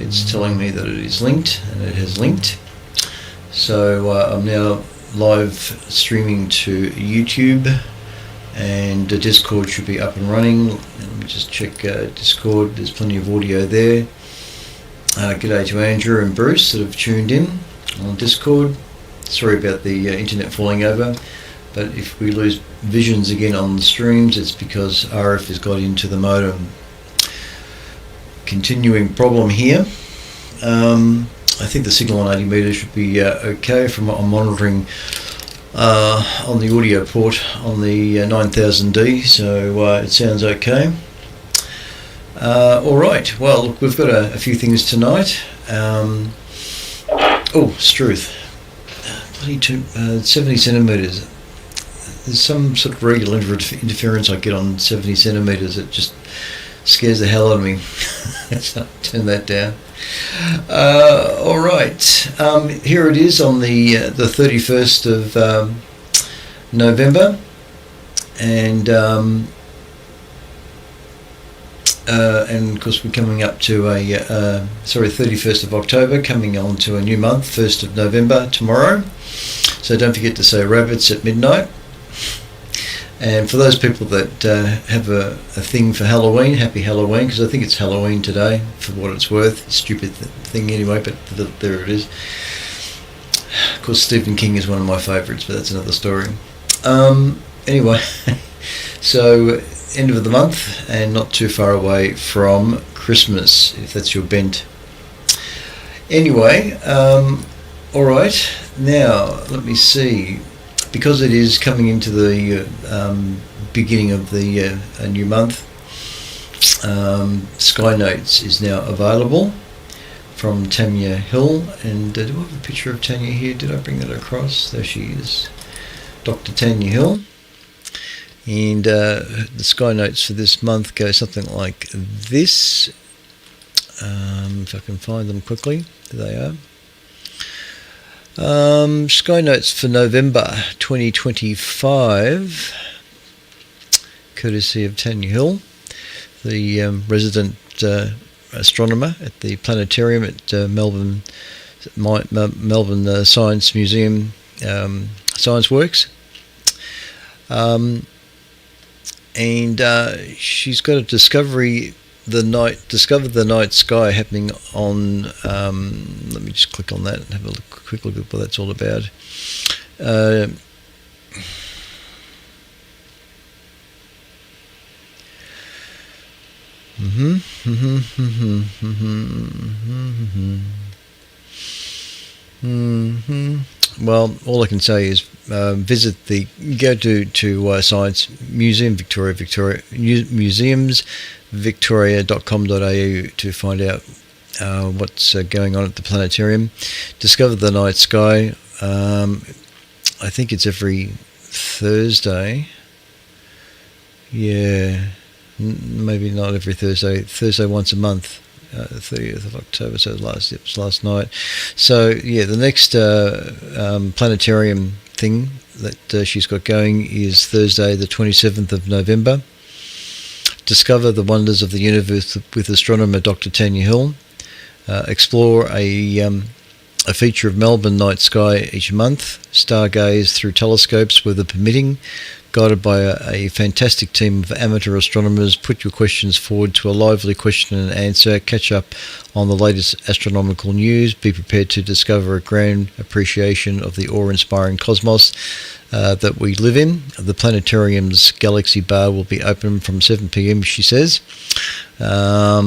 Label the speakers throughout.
Speaker 1: it's telling me that it is linked, and it has linked. So I'm now live streaming to YouTube, and Discord should be up and running. Let me just check Discord. There's plenty of audio there. G'day to Andrew and Bruce that have tuned in on Discord. Sorry about the internet falling over, but if we lose visions again on the streams, it's because RF has got into the modem. Continuing problem here. I think the signal on 80 meters should be okay from what I'm monitoring on the audio port on the 9000D, so it sounds okay. Alright, well, look, we've got a few things tonight. Struth. 70 centimetres. There's some sort of regular interference I get on 70 centimetres. It just scares the hell out of me. So turn that down. Alright, here it is on the 31st of November, and of course we're coming up to 31st of October, coming on to a new month, 1st of November tomorrow. So don't forget to say rabbits at midnight. And for those people that have a thing for Halloween, happy Halloween, because I think it's Halloween today, for what it's worth. Stupid thing anyway, but there it is. Of course, Stephen King is one of my favourites, but that's another story. Anyway, so end of the month, and not too far away from Christmas, if that's your bent. Anyway, alright, now let me see. Because it is coming into the beginning of the new month, Sky Notes is now available from Tanya Hill. And do I have a picture of Tanya here? Did I bring that across? There she is, Dr. Tanya Hill. And the Sky Notes for this month go something like this. If I can find them quickly, there they are. Sky Notes for November 2025, courtesy of Tanya Hill, the resident astronomer at the planetarium at Melbourne Science Museum, Science Works. And she's got a discovered the night sky happening on, let me just click on that and have a quick look at what that's all about. Well, all I can say is go to Science Museum Victoria museumsvictoria.com.au to find out what's going on at the planetarium. Discover the night sky. I think it's every Thursday. Yeah, maybe not every Thursday. Thursday once a month. 30th of October, so it was last night. So yeah, the next planetarium thing that she's got going is Thursday the 27th of November. Discover the wonders of the universe with astronomer Dr. Tanya Hill. Explore a feature of Melbourne night sky each month. Stargaze through telescopes, weather permitting. Guided by a fantastic team of amateur astronomers. Put your questions forward to a lively question and answer. Catch up on the latest astronomical news. Be prepared to discover a grand appreciation of the awe-inspiring cosmos that we live in. The planetarium's Galaxy Bar will be open from 7 p.m, she says. So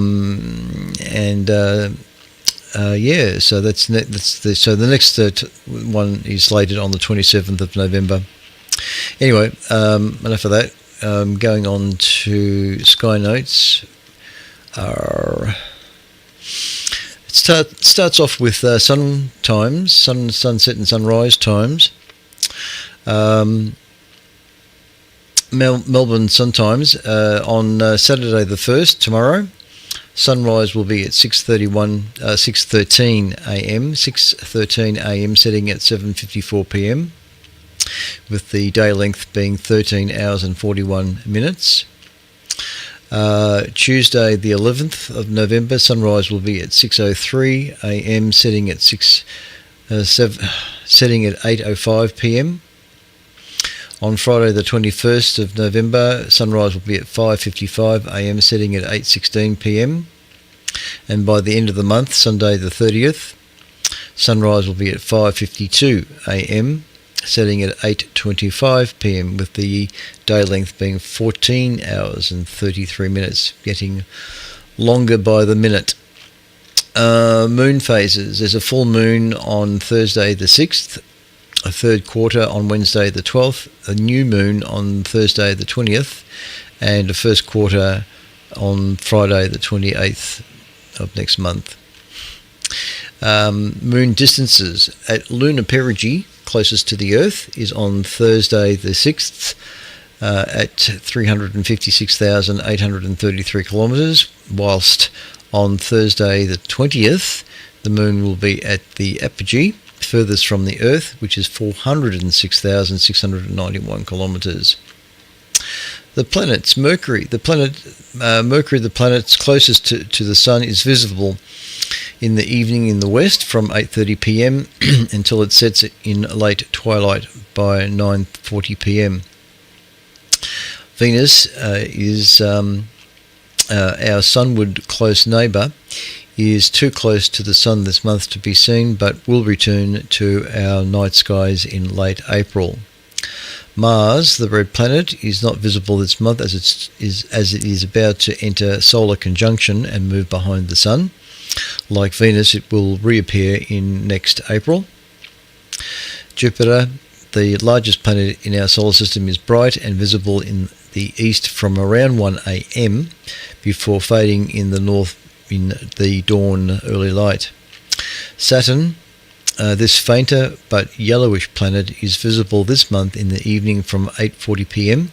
Speaker 1: the next one is slated on the 27th of November. Anyway, enough of that. Going on to Sky Notes. It starts off with sun times, sunset and sunrise times. Melbourne sun times on Saturday the 1st, tomorrow. Sunrise will be at 6:13 a.m, setting at 7:54 p.m, with the day length being 13 hours and 41 minutes. Tuesday the 11th of November, sunrise will be at 6:03 a.m. setting at 8:05 p.m. On Friday the 21st of November, sunrise will be at 5:55 a.m. setting at 8:16 p.m. And by the end of the month, Sunday the 30th, sunrise will be at 5:52 a.m. setting at 8:25 p.m. with the day length being 14 hours and 33 minutes, getting longer by the minute. Moon phases. There's a full moon on Thursday the 6th, a third quarter on Wednesday the 12th, a new moon on Thursday the 20th, and a first quarter on Friday the 28th of next month. Moon distances at lunar perigee, closest to the Earth, is on Thursday the 6th at 356,833 kilometres, whilst on Thursday the 20th the moon will be at the apogee, furthest from the Earth, which is 406,691 kilometres. The planets. Mercury. The planet's closest to the Sun, is visible in the evening in the west from 8:30 p.m. until it sets in late twilight by 9:40 p.m. Venus is our sunward close neighbour, is too close to the Sun this month to be seen, but will return to our night skies in late April. Mars, the red planet, is not visible this month as it is about to enter solar conjunction and move behind the Sun. Like Venus, it will reappear in next April. Jupiter, the largest planet in our solar system, is bright and visible in the east from around 1 a.m. before fading in the north in the dawn early light. Saturn, this fainter but yellowish planet, is visible this month in the evening from 8:40 p.m.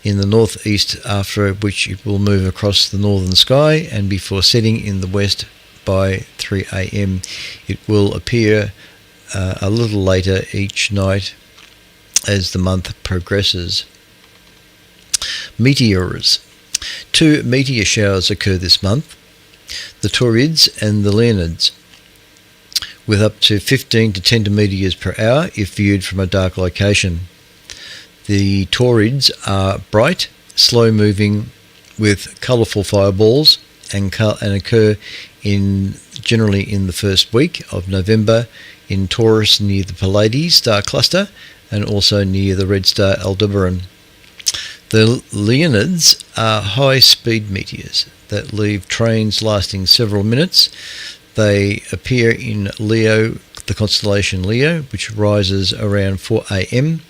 Speaker 1: in the northeast, after which it will move across the northern sky, and before setting in the west by 3 a.m. It will appear a little later each night as the month progresses. Meteors. 2 meteor showers occur this month, the Taurids and the Leonids, with up to 15 to 10 meteors per hour if viewed from a dark location. The Taurids are bright, slow-moving, with colourful fireballs, and occur generally in the first week of November in Taurus near the Pleiades star cluster, and also near the red star Aldebaran. The Leonids are high-speed meteors that leave trains lasting several minutes. They appear in Leo, the constellation Leo, which rises around 4 a.m.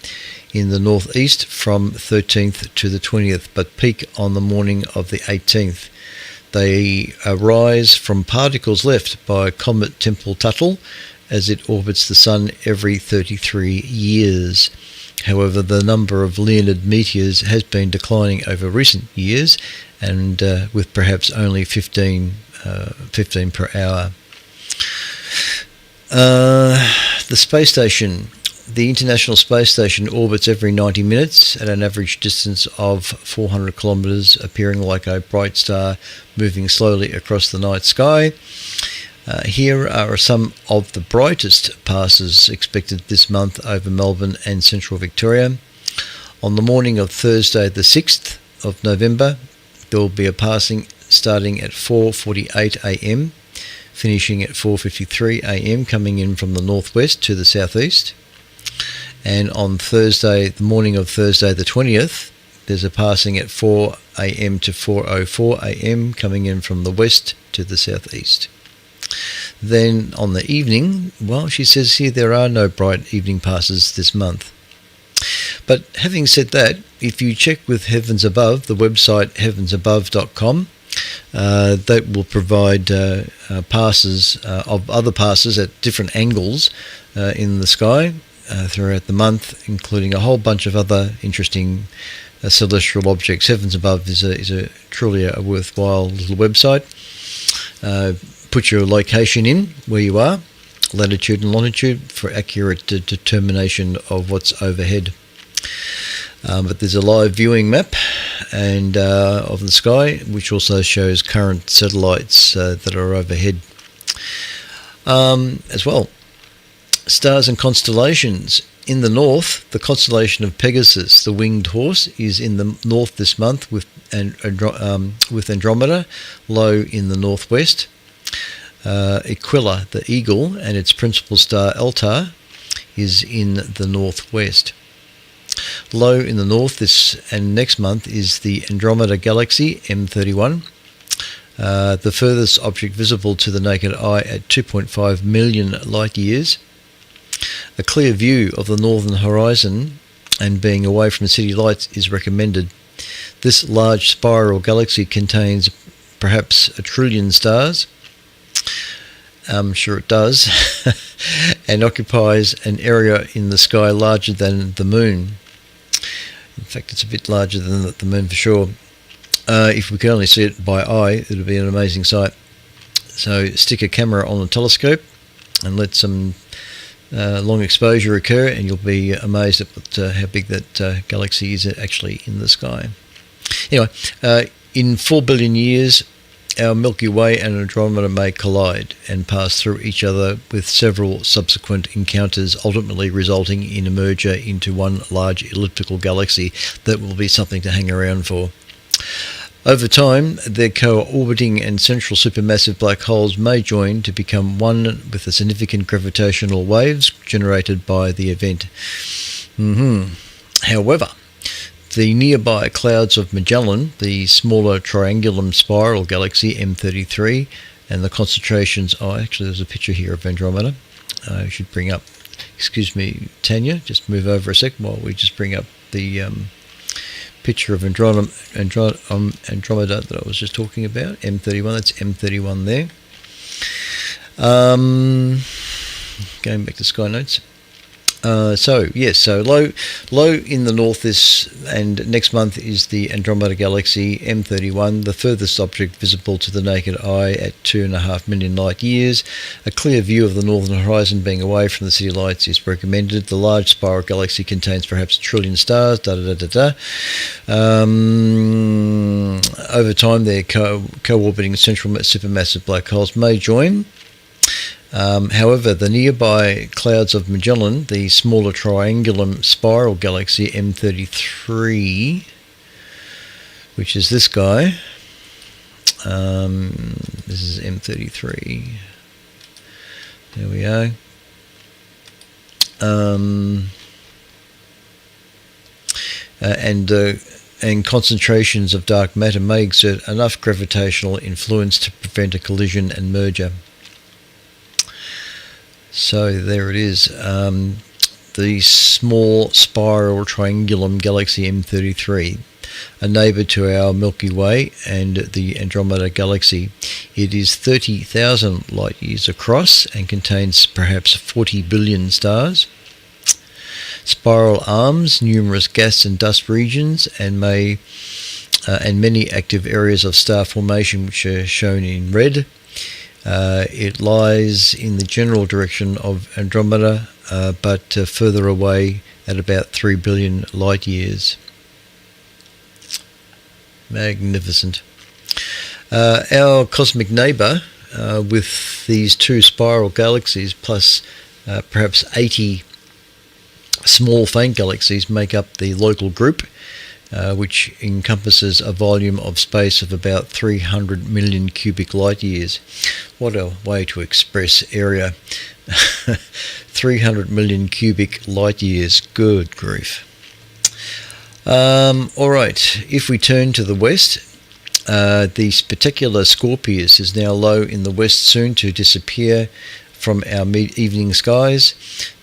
Speaker 1: in the northeast from 13th to the 20th, but peak on the morning of the 18th. They arise from particles left by comet Tempel-Tuttle as it orbits the Sun every 33 years. However, the number of Leonid meteors has been declining over recent years, and with perhaps only 15 per hour. The space station. The International Space Station orbits every 90 minutes at an average distance of 400 kilometres, appearing like a bright star moving slowly across the night sky. Here are some of the brightest passes expected this month over Melbourne and central Victoria. On the morning of Thursday the 6th of November, there will be a passing starting at 4:48 a.m, finishing at 4:53 a.m, coming in from the northwest to the southeast. And on Thursday, the morning of Thursday the 20th, there's a passing at 4 a.m. to 4:04 a.m, coming in from the west to the southeast. Then on the evening, well, she says here there are no bright evening passes this month. But having said that, if you check with Heavens Above, the website heavensabove.com, that will provide passes of other passes at different angles in the sky throughout the month, including a whole bunch of other interesting celestial objects. Heavens Above is truly a worthwhile little website. Put your location in where you are, latitude and longitude, for accurate determination of what's overhead. But there's a live viewing map and of the sky, which also shows current satellites that are overhead as well. Stars and constellations. In the north, the constellation of Pegasus, the winged horse, is in the north this month with Andromeda low in the northwest. Aquila, the eagle, and its principal star Altar is in the northwest. Low in the north this and next month is the Andromeda Galaxy M31, the furthest object visible to the naked eye at 2.5 million light years. A clear view of the northern horizon and being away from city lights is recommended. This large spiral galaxy contains perhaps 1 trillion stars. I'm sure it does. And occupies an area in the sky larger than the moon. In fact, it's a bit larger than the moon for sure. If we could only see it by eye, it would be an amazing sight. So stick a camera on the telescope and let some long exposure occur, and you'll be amazed at how big that galaxy is actually in the sky. Anyway, in 4 billion years, our Milky Way and Andromeda may collide and pass through each other, with several subsequent encounters ultimately resulting in a merger into one large elliptical galaxy that will be something to hang around for. Over time, their co-orbiting and central supermassive black holes may join to become one with the significant gravitational waves generated by the event. However, the nearby clouds of Magellan, the smaller triangulum spiral galaxy M33, and the concentrations... Oh, actually, there's a picture here of Andromeda. I should bring up... Excuse me, Tanya, just move over a sec while we just bring up the... picture of Andromeda that I was just talking about, M31. That's M31 there. Going back to Sky Notes. So low in the north this and next month is the Andromeda Galaxy M31, the furthest object visible to the naked eye at 2.5 million light years. A clear view of the northern horizon being away from the city lights is recommended. The large spiral galaxy contains perhaps 1 trillion stars. Over time, their co-orbiting central supermassive black holes may join. However, the nearby clouds of Magellan, the smaller triangulum spiral galaxy M33, which is this guy, this is M33, there we are, and concentrations of dark matter may exert enough gravitational influence to prevent a collision and merger. So there it is, the small spiral triangulum galaxy M33, a neighbour to our Milky Way and the Andromeda Galaxy. It is 30,000 light years across and contains perhaps 40 billion stars. Spiral arms, numerous gas and dust regions, and many active areas of star formation, which are shown in red. It lies in the general direction of Andromeda, but further away at about 3 billion light years. Magnificent. Our cosmic neighbour, with these 2 spiral galaxies plus perhaps 80 small faint galaxies, make up the local group, which encompasses a volume of space of about 300 million cubic light years. What a way to express area. 300 million cubic light years. Good grief. Alright, if we turn to the west, the spectacular Scorpius is now low in the west, soon to disappear from our evening skies.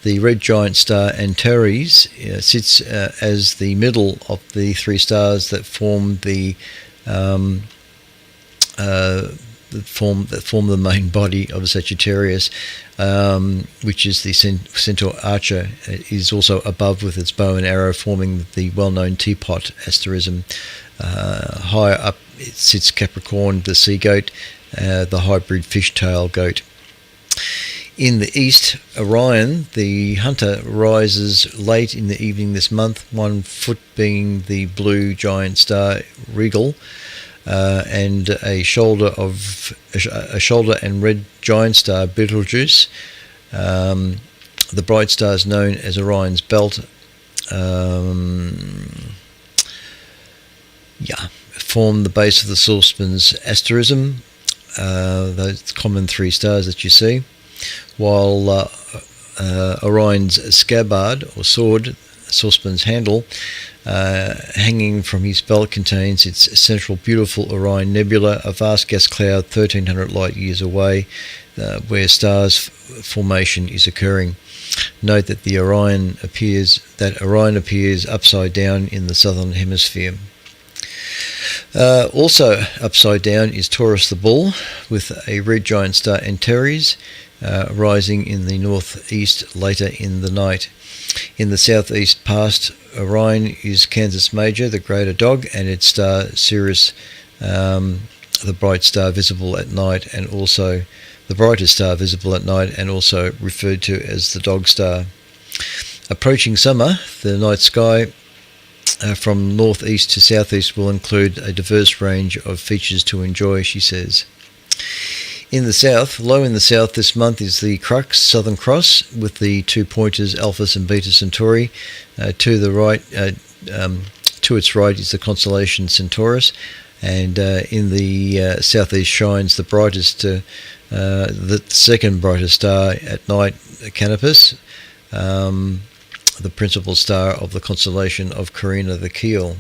Speaker 1: The red giant star Antares sits as the middle of the 3 stars that form the main body of Sagittarius, which is the Centaur Archer. It is also above with its bow and arrow, forming the well-known teapot asterism. Higher up it sits Capricorn, the sea goat, the hybrid fishtail goat. In the east, Orion, the hunter, rises late in the evening this month, 1 foot being the blue giant star Regal, and a shoulder and red giant star Betelgeuse. The bright stars known as Orion's belt form the base of the saucepan's asterism, those common 3 stars that you see, while Orion's scabbard or sword, saucepan's handle, hanging from his belt, contains its central beautiful Orion Nebula, a vast gas cloud 1,300 light years away, where stars formation is occurring. Note that Orion appears upside down in the southern hemisphere. Also upside down is Taurus the Bull, with a red giant star Antares rising in the northeast later in the night. In the southeast past Orion is Canis Major, the greater dog, and its star Sirius, the bright star visible at night, and also the brightest star visible at night, and also referred to as the dog star. Approaching summer, the night sky from northeast to southeast will include a diverse range of features to enjoy, she says. In the south, low in the south this month, is the Crux, Southern Cross, with the 2 pointers Alpha and Beta Centauri. To its right is the constellation Centaurus, and in the southeast shines the brightest, the second brightest star at night, Canopus, the principal star of the constellation of Carina the Keel.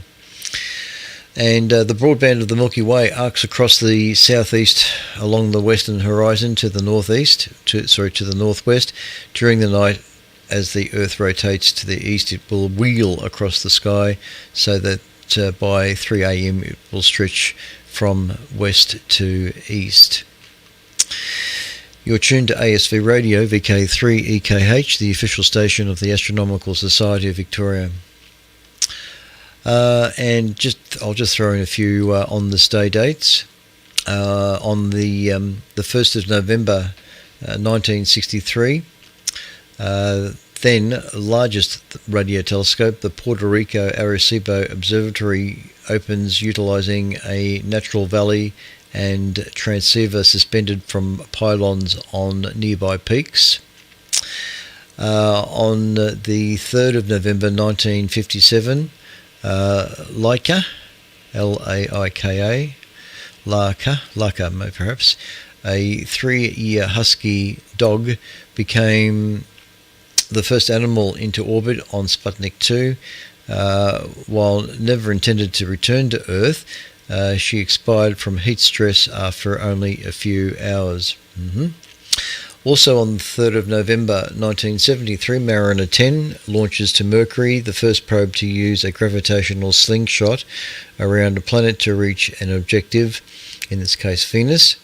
Speaker 1: And the broadband of the Milky Way arcs across the southeast along the western horizon to the northwest. During the night, as the Earth rotates to the east, it will wheel across the sky, so that by 3 a.m. it will stretch from west to east. You're tuned to ASV Radio, VK3EKH, the official station of the Astronomical Society of Victoria. And I'll just throw in a few on this day dates. On the 1st of November 1963, then largest radio telescope, the Puerto Rico Arecibo Observatory, opens utilizing a natural valley and transceiver suspended from pylons on nearby peaks. On the 3rd of November 1957, Laika, Laika, Laika perhaps, a 3-year husky dog, became the first animal into orbit on Sputnik 2. While never intended to return to Earth, she expired from heat stress after only a few hours. Also on the 3rd of November 1973, Mariner 10 launches to Mercury, the first probe to use a gravitational slingshot around a planet to reach an objective, in this case Venus.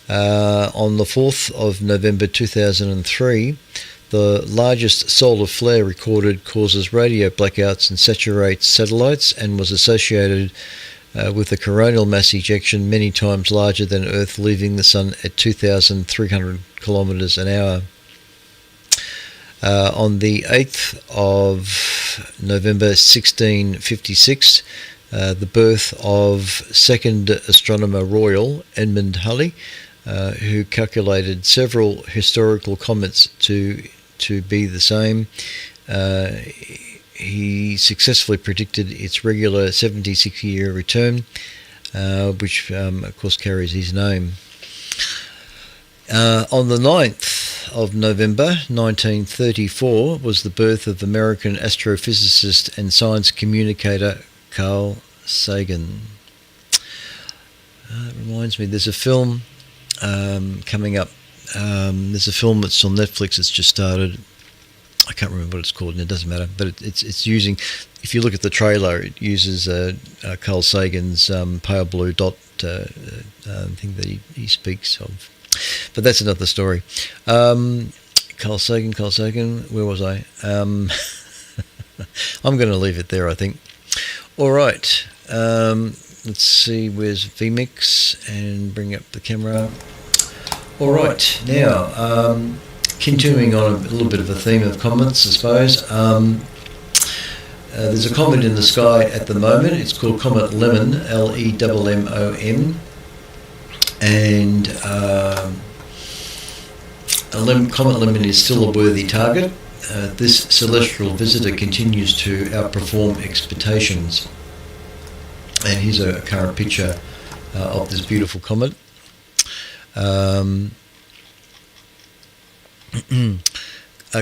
Speaker 1: On the 4th of November 2003, the largest solar flare recorded causes radio blackouts and saturates satellites, and was associated with a coronal mass ejection many times larger than Earth, leaving the Sun at 2,300 kilometers an hour. On the 8th of November 1656, the birth of second Astronomer Royal, Edmund Halley, who calculated several historical comets to be the same. He successfully predicted its regular 76-year return, which of course carries his name. On the 9th of November 1934 was the birth of American astrophysicist and science communicator Carl Sagan. It reminds me, there's a film coming up. There's a film that's on Netflix that's just started. I can't remember what it's called, and it doesn't matter. But it's using, if you look at the trailer, it uses Carl Sagan's pale blue dot thing that he speaks of. But that's another story. Carl Sagan, where was I? I'm going to leave it there, I think. All right. Let's see, where's vMix, and bring up the camera. All right, now continuing on a little bit of a theme of comets, I suppose. There's a comet in the sky at the moment. It's called Comet Lemon, Lemmon, and Comet Lemon is still a worthy target. This celestial visitor continues to outperform expectations. And here's a current picture of this beautiful comet.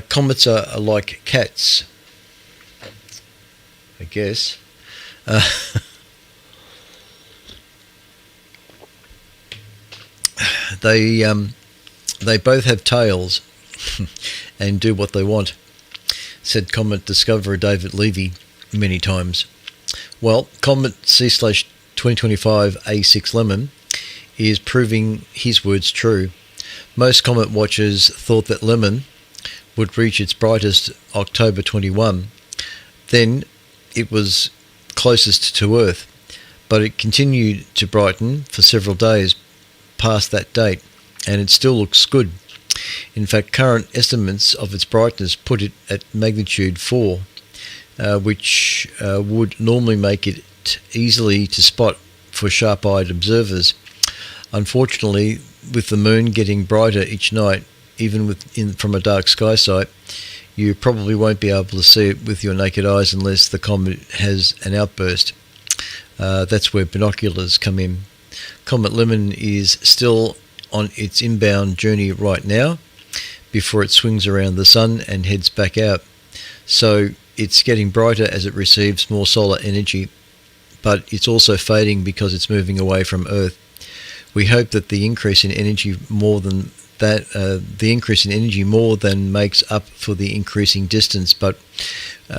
Speaker 1: Comets are like cats, I guess. They both have tails and do what they want, said comet discoverer David Levy many times. Well, Comet C/2025 A6 Lemon is proving his words true. Most comet watchers thought that Lemon would reach its brightest October 21. Then it was closest to Earth, but it continued to brighten for several days past that date, and it still looks good. In fact, current estimates of its brightness put it at magnitude 4, which would normally make it easily to spot for sharp-eyed observers. Unfortunately, with the moon getting brighter each night, even from a dark sky site, you probably won't be able to see it with your naked eyes unless the comet has an outburst. That's where binoculars come in. Comet Lemon is still on its inbound journey right now before it swings around the sun and heads back out. So it's getting brighter as it receives more solar energy, but it's also fading because it's moving away from Earth. We hope that the increase in energy more than makes up for the increasing distance, but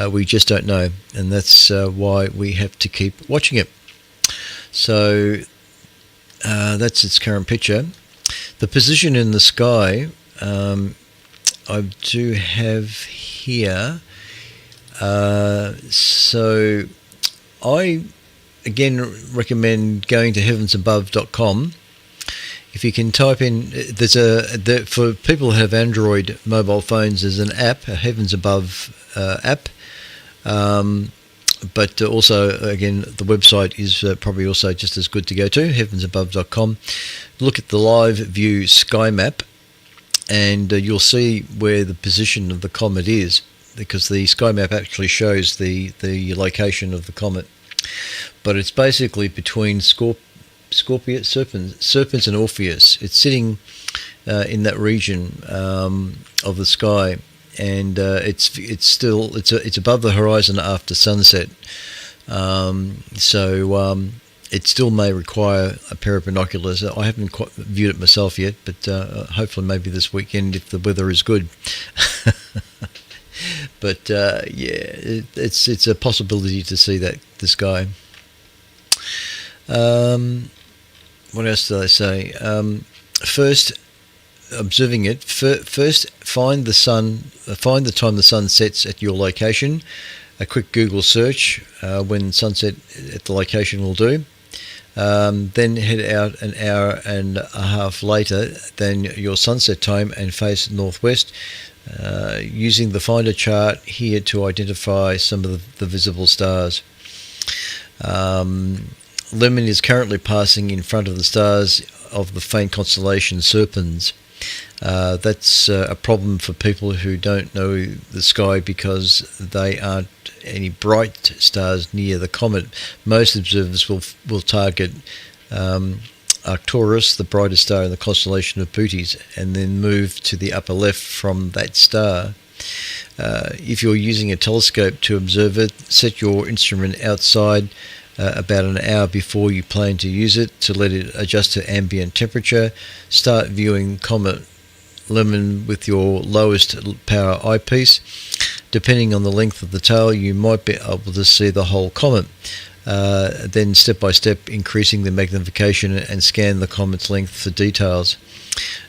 Speaker 1: we just don't know, and that's why we have to keep watching it. So that's its current picture. The position in the sky, I do have here. So I again recommend going to heavensabove.com. If you can type in, for people who have Android mobile phones, there's an app, a Heavens Above app. But also, again, the website is probably also just as good to go to, heavensabove.com. Look at the live view sky map, and you'll see where the position of the comet is, because the sky map actually shows the location of the comet. But it's basically between Serpens and Orpheus. It's sitting in that region of the sky, and it's above the horizon after sunset. So it still may require a pair of binoculars. I haven't quite viewed it myself yet, but hopefully maybe this weekend if the weather is good. But it's a possibility to see the sky. What else did I say? First, observing it. First, find the time the sun sets at your location. A quick Google search when sunset at the location will do. Then head out an hour and a half later than your sunset time and face northwest, using the Finder chart here to identify some of the visible stars. Lemon is currently passing in front of the stars of the faint constellation Serpens. That's a problem for people who don't know the sky because they aren't any bright stars near the comet. Most observers will target Arcturus, the brightest star in the constellation of Bootes, and then move to the upper left from that star. If you're using a telescope to observe it, set your instrument outside about an hour before you plan to use it to let it adjust to ambient temperature. Start viewing Comet Lemon with your lowest power eyepiece. Depending on the length of the tail, you might be able to see the whole comet. Then step by step increasing the magnification and scan the comet's length for details.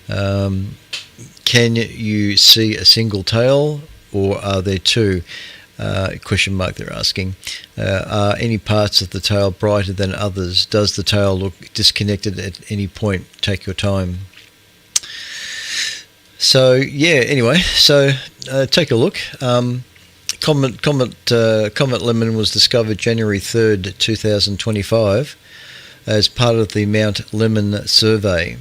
Speaker 1: Can you see a single tail, or are there two? Question mark they're asking. Are any parts of the tail brighter than others? Does the tail look disconnected at any point? Take your time. So yeah. Anyway, so take a look. Comet Lemon was discovered January 3rd, 2025, as part of the Mount Lemmon survey,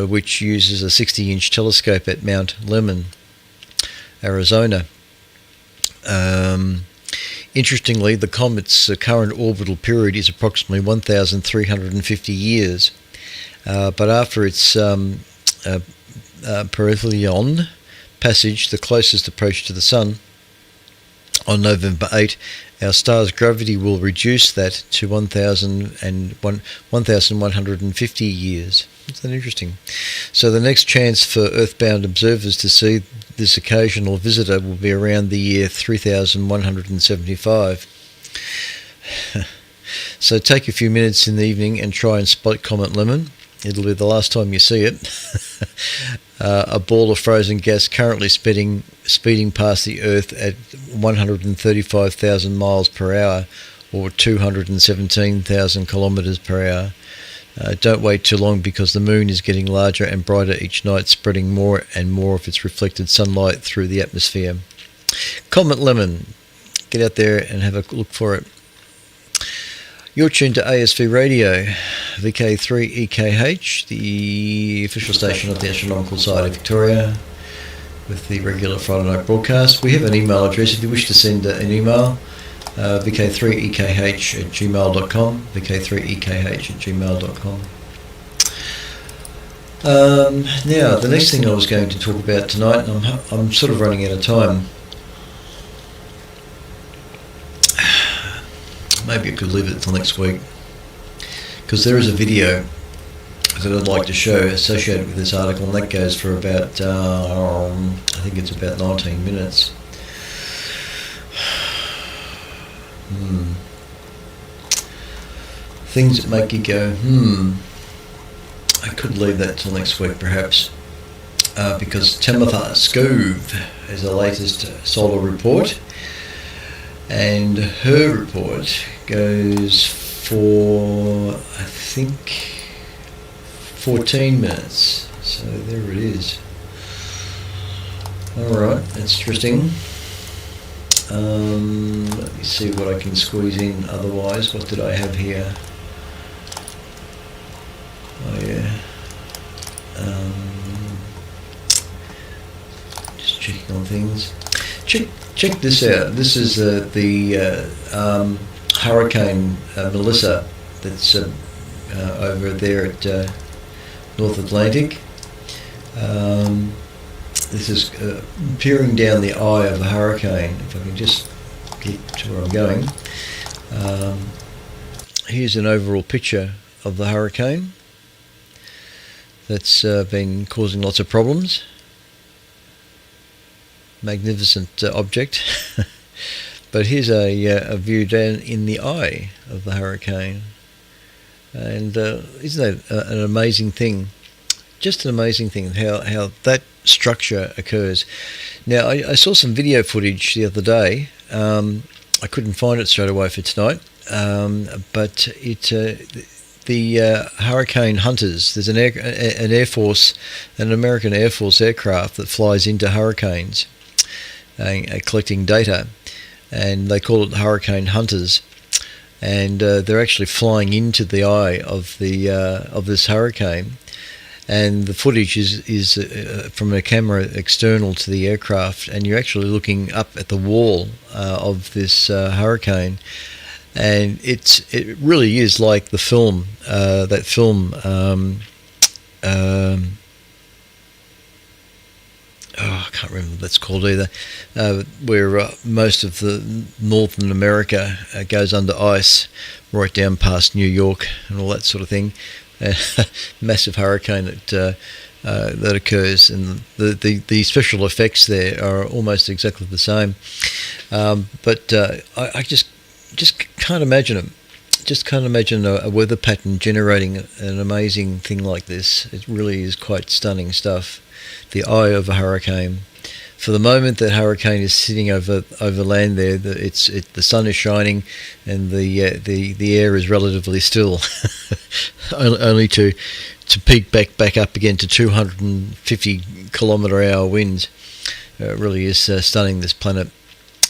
Speaker 1: which uses a 60-inch telescope at Mount Lemmon, Arizona. Interestingly, the comet's current orbital period is approximately 1,350 years, but after its perihelion passage, the closest approach to the Sun, on November 8, our star's gravity will reduce that to 1,150 years. Isn't that interesting? So the next chance for Earthbound observers to see this occasional visitor will be around the year 3175. So take a few minutes in the evening and try and spot Comet Lemon. It'll be the last time you see it. A ball of frozen gas currently speeding past the Earth at 135,000 miles per hour, or 217,000 kilometers per hour. Don't wait too long, because the moon is getting larger and brighter each night, spreading more and more of its reflected sunlight through the atmosphere. Comet Lemon. Get out there and have a look for it. You're tuned to ASV Radio, VK3EKH, the official station of the Astronomical Society of Victoria, with the regular Friday night broadcast. We have an email address if you wish to send an email, vk3ekh@gmail.com, vk3ekh@gmail.com. Now, the next thing I was going to talk about tonight, and I'm sort of running out of time. Maybe I could leave it until next week, because there is a video that I'd like to show associated with this article, and that goes for about, I think it's about 19 minutes. Things that make you go, I could leave that till next week perhaps, because Tamitha Skov has the latest solar report, and her report goes for, I think, 14 minutes. So there it is. Alright, that's interesting. Let me see what I can squeeze in otherwise. What did I have here? Oh yeah. Just checking on things. Check this out. This is the Hurricane Melissa that's over there at North Atlantic. This is peering down the eye of a hurricane. If I can just get to where I'm going. Here's an overall picture of the hurricane that's been causing lots of problems. Magnificent object. But here's a view down in the eye of the hurricane. And isn't that an amazing thing? Just an amazing thing how that structure occurs. Now, I saw some video footage the other day. I couldn't find it straight away for tonight, but the hurricane hunters. There's an Air Force, an American Air Force aircraft that flies into hurricanes, collecting data, and they call it hurricane hunters. And they're actually flying into the eye of this hurricane. And the footage is from a camera external to the aircraft, and you're actually looking up at the wall of this hurricane, and it really is like the film, that film. I can't remember what that's called either, where most of the Northern America goes under ice, right down past New York and all that sort of thing. Massive hurricane that occurs, and the special effects there are almost exactly the same. But I just can't imagine it. Just can't imagine a weather pattern generating an amazing thing like this. It really is quite stunning stuff. The eye of a hurricane. For the moment, that hurricane is sitting over land there. The sun is shining, and the air is relatively still, only to peak back up again to 250 kilometre-hour winds. It really is stunning, this planet.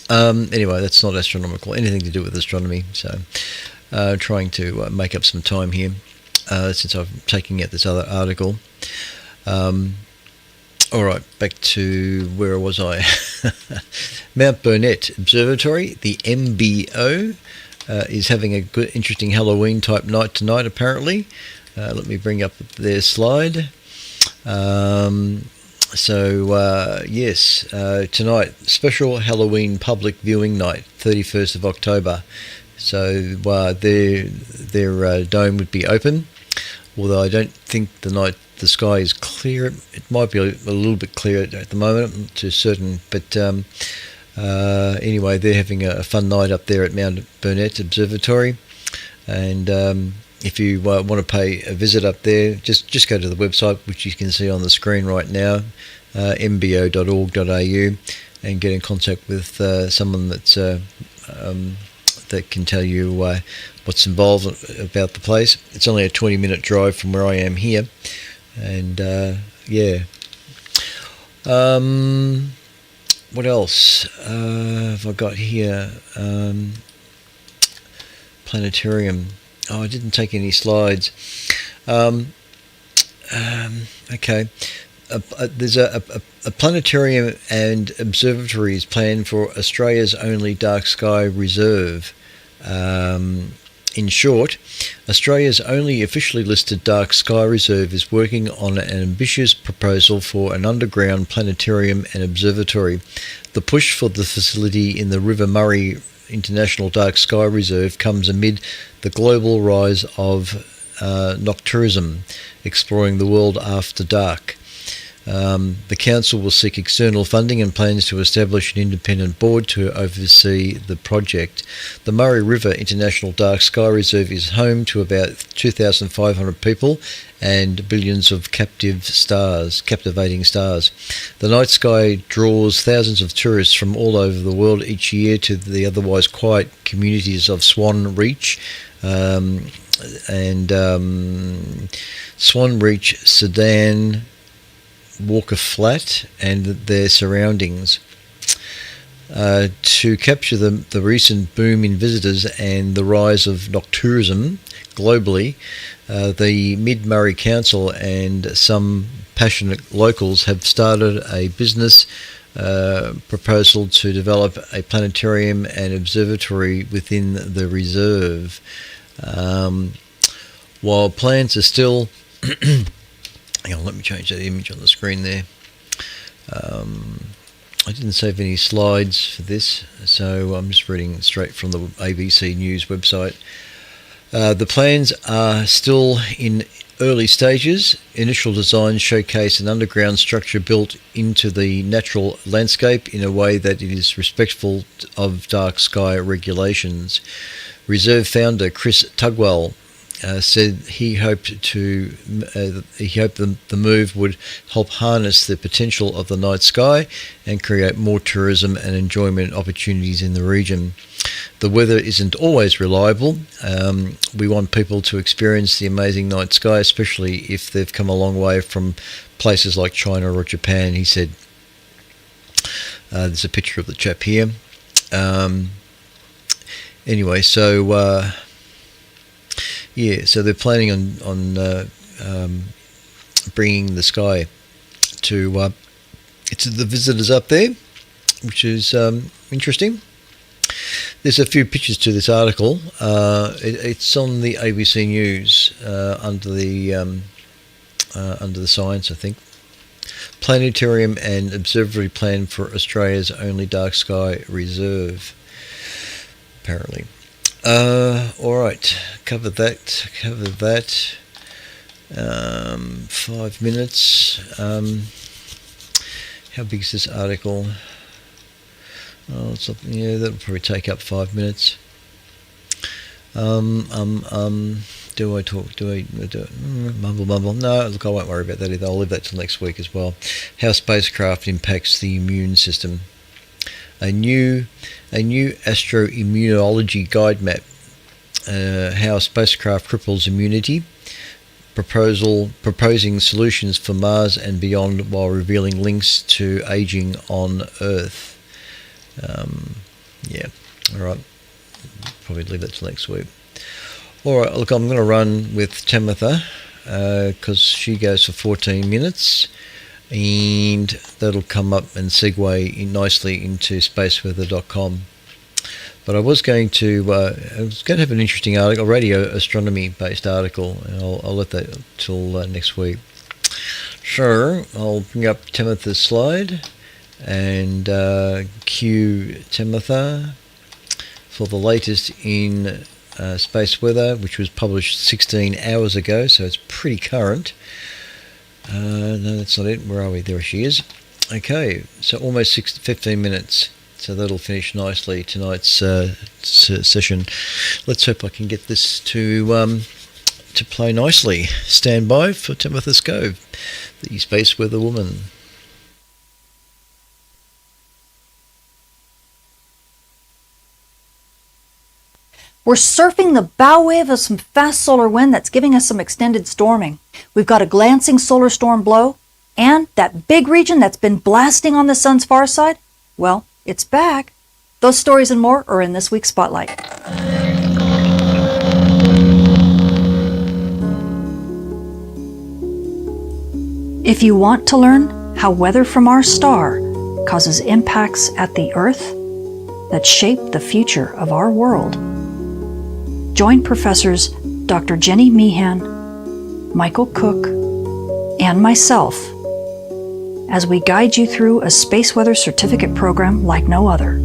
Speaker 1: Anyway, that's not astronomical, anything to do with astronomy. So, trying to make up some time here since I'm taking out this other article. All right, back to where was I? Mount Burnett Observatory, the MBO, is having a good, interesting Halloween type night tonight, apparently. Let me bring up their slide. Yes, tonight, special Halloween public viewing night, 31st of October. So their dome would be open, although I don't think the sky is clear. It might be a little bit clear at the moment, to certain, but anyway, they're having a fun night up there at Mount Burnett Observatory, and if you want to pay a visit up there, just go to the website, which you can see on the screen right now, mbo.org.au, and get in contact with someone that can tell you what's involved about the place. It's only a 20-minute drive from where I am here, and what else have I got here? Planetarium. Oh, I didn't take any slides. Okay. There's a planetarium and observatories planned for Australia's only dark sky reserve. In short, Australia's only officially listed dark sky reserve is working on an ambitious proposal for an underground planetarium and observatory. The push for the facility in the River Murray International Dark Sky Reserve comes amid the global rise of nocturism, exploring the world after dark. The council will seek external funding and plans to establish an independent board to oversee the project. The Murray River International Dark Sky Reserve is home to about 2,500 people and billions of captivating stars. The night sky draws thousands of tourists from all over the world each year to the otherwise quiet communities of Swan Reach, Swan Reach, Sedan, Walker Flat and their surroundings. To capture the recent boom in visitors and the rise of nocturism globally, the Mid-Murray Council and some passionate locals have started a business proposal to develop a planetarium and observatory within the reserve. While plans are still hang on, let me change that image on the screen there. I didn't save any slides for this, so I'm just reading straight from the ABC News website. The plans are still in early stages. Initial designs showcase an underground structure built into the natural landscape in a way that it is respectful of dark sky regulations. Reserve founder Chris Tugwell said he hoped the move would help harness the potential of the night sky and create more tourism and enjoyment opportunities in the region. The weather isn't always reliable. We want people to experience the amazing night sky, especially if they've come a long way from places like China or Japan, he said. There's a picture of the chap here. Anyway, so so they're planning on bringing the sky to the visitors up there, which is interesting. There's a few pictures to this article. It's on the ABC News under the science, I think. Planetarium and observatory plan for Australia's only dark sky reserve, apparently. All right, covered that. 5 minutes. How big is this article? Oh, that'll probably take up 5 minutes. Do I talk? Do I mumble, mumble? No, look, I won't worry about that either. I'll leave that till next week as well. How spacecraft impacts the immune system. A new astroimmunology guide map. How spacecraft cripples immunity. Proposing solutions for Mars and beyond while revealing links to aging on Earth. Yeah, all right. Probably leave that till next week. All right, look, I'm going to run with Tamitha because she goes for 14 minutes, and that'll come up and segue in nicely into spaceweather.com. But I was going to have an interesting article, a radio astronomy based article, and I'll let that till next week. So I'll bring up Tamitha's slide and cue Tamitha for the latest in space weather, which was published 16 hours ago, so it's pretty current. No, that's not it. Where are we? There she is. Okay, so almost 15 minutes. So that'll finish nicely tonight's session. Let's hope I can get this to play nicely. Stand by for Tamitha Scove, the space weather woman.
Speaker 2: We're surfing the bow wave of some fast solar wind that's giving us some extended storming. We've got a glancing solar storm blow, and that big region that's been blasting on the sun's far side, well, it's back. Those stories and more are in this week's Spotlight. If you want to learn how weather from our star causes impacts at the Earth that shape the future of our world, join Professors Dr. Jenny Meehan, Michael Cook, and myself as we guide you through a space weather certificate program like no other.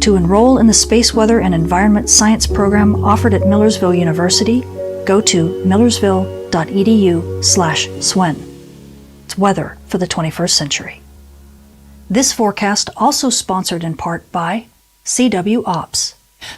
Speaker 2: To enroll in the Space Weather and Environment Science program offered at Millersville University, go to millersville.edu/SWEN. It's weather for the 21st century. This forecast also sponsored in part by CW Ops.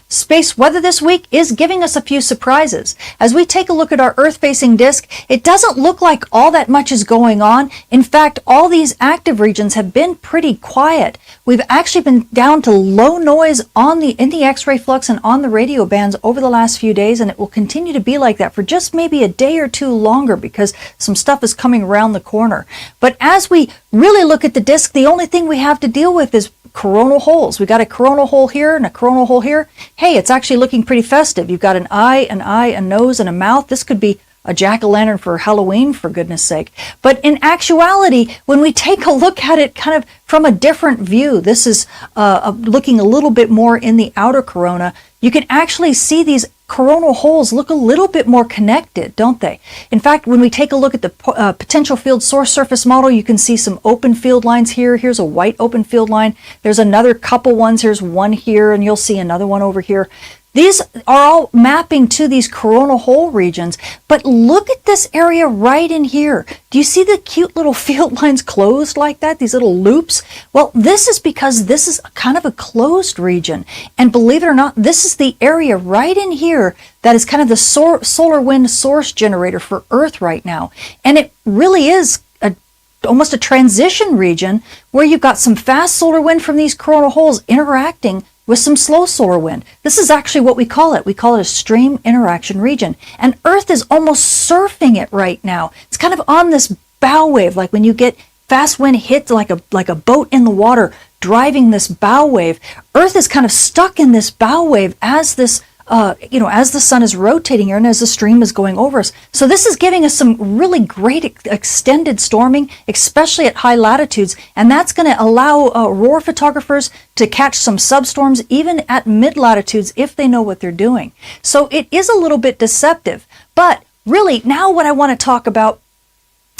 Speaker 2: Space weather this week is giving us a few surprises. As we take a look at our Earth-facing disk, it doesn't look like all that much is going on. In fact, all these active regions have been pretty quiet. We've actually been down to low noise in the X-ray flux and on the radio bands over the last few days, and it will continue to be like that for just maybe a day or two longer because some stuff is coming around the corner. But as we really look at the disk, the only thing we have to deal with is coronal holes. We got a coronal hole here and a coronal hole here. Hey, it's actually looking pretty festive. You've got an eye, a nose, and a mouth. This could be a jack-o'-lantern for Halloween, for goodness sake. But in actuality, when we take a look at it kind of from a different view, this is looking a little bit more in the outer corona, you can actually see these coronal holes look a little bit more connected, don't they? In fact, when we take a look at the potential field source surface model, you can see some open field lines here. Here's a white open field line. There's another couple ones. Here's one here, and you'll see another one over here. These are all mapping to these coronal hole regions, but look at this area right in here. Do you see the cute little field lines closed like that, these little loops? Well, this is because this is kind of a closed region, and believe it or not, this is the area right in here that is kind of the solar wind source generator for Earth right now, and it really is almost a transition region where you've got some fast solar wind from these coronal holes interacting with some slow solar wind. This is actually what we call it. We call it a stream interaction region. And Earth is almost surfing it right now. It's kind of on this bow wave, like when you get fast wind hit like a boat in the water driving this bow wave. Earth is kind of stuck in this bow wave as this as the sun is rotating here and as the stream is going over us. So this is giving us some really great extended storming, especially at high latitudes, and that's going to allow aurora photographers to catch some substorms even at mid-latitudes if they know what they're doing. So it is a little bit deceptive, but really now what I want to talk about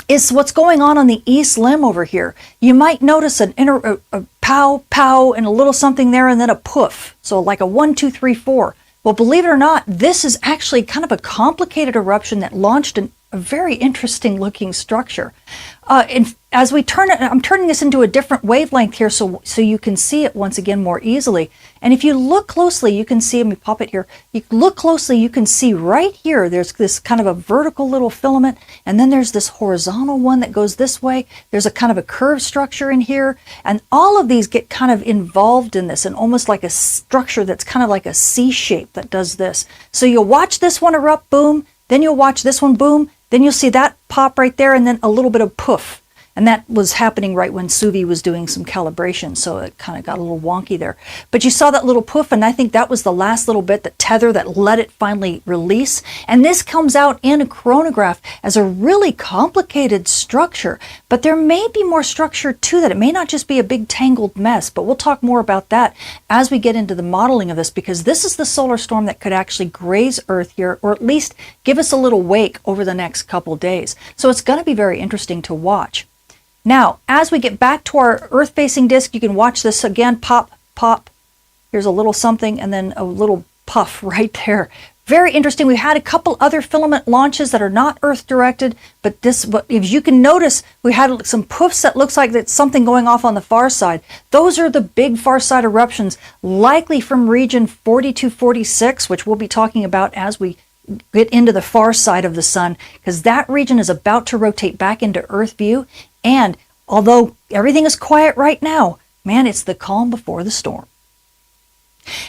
Speaker 2: is what's going on the east limb over here. You might notice a pow, pow, and a little something there, and then a poof. So like a 1, 2, 3, 4. Well, believe it or not, this is actually kind of a complicated eruption that launched a very interesting looking structure. As we turn it, I'm turning this into a different wavelength here so you can see it once again more easily. And if you look closely, you can see, let me pop it here. You look closely, you can see right here, there's this kind of a vertical little filament, and then there's this horizontal one that goes this way. There's a kind of a curved structure in here, and all of these get kind of involved in this, and almost like a structure that's kind of like a C shape that does this. So you'll watch this one erupt, boom, then you'll watch this one, boom, then you'll see that pop right there, and then a little bit of poof. And that was happening right when Suvi was doing some calibration, so it kind of got a little wonky there. But you saw that little poof, and I think that was the last little bit, the tether that let it finally release. And this comes out in a coronagraph as a really complicated structure, but there may be more structure to that. It may not just be a big tangled mess, but we'll talk more about that as we get into the modeling of this, because this is the solar storm that could actually graze Earth here, or at least give us a little wake over the next couple days. So it's going to be very interesting to watch. Now, as we get back to our Earth-facing disk, you can watch this again, pop, pop. Here's a little something, and then a little puff right there. Very interesting. We had a couple other filament launches that are not Earth-directed, but if you can notice, we had some poofs that looks like it's something going off on the far side. Those are the big far side eruptions, likely from region 4246, which we'll be talking about as we get into the far side of the sun, because that region is about to rotate back into Earth view. And although everything is quiet right now, man, it's the calm before the storm.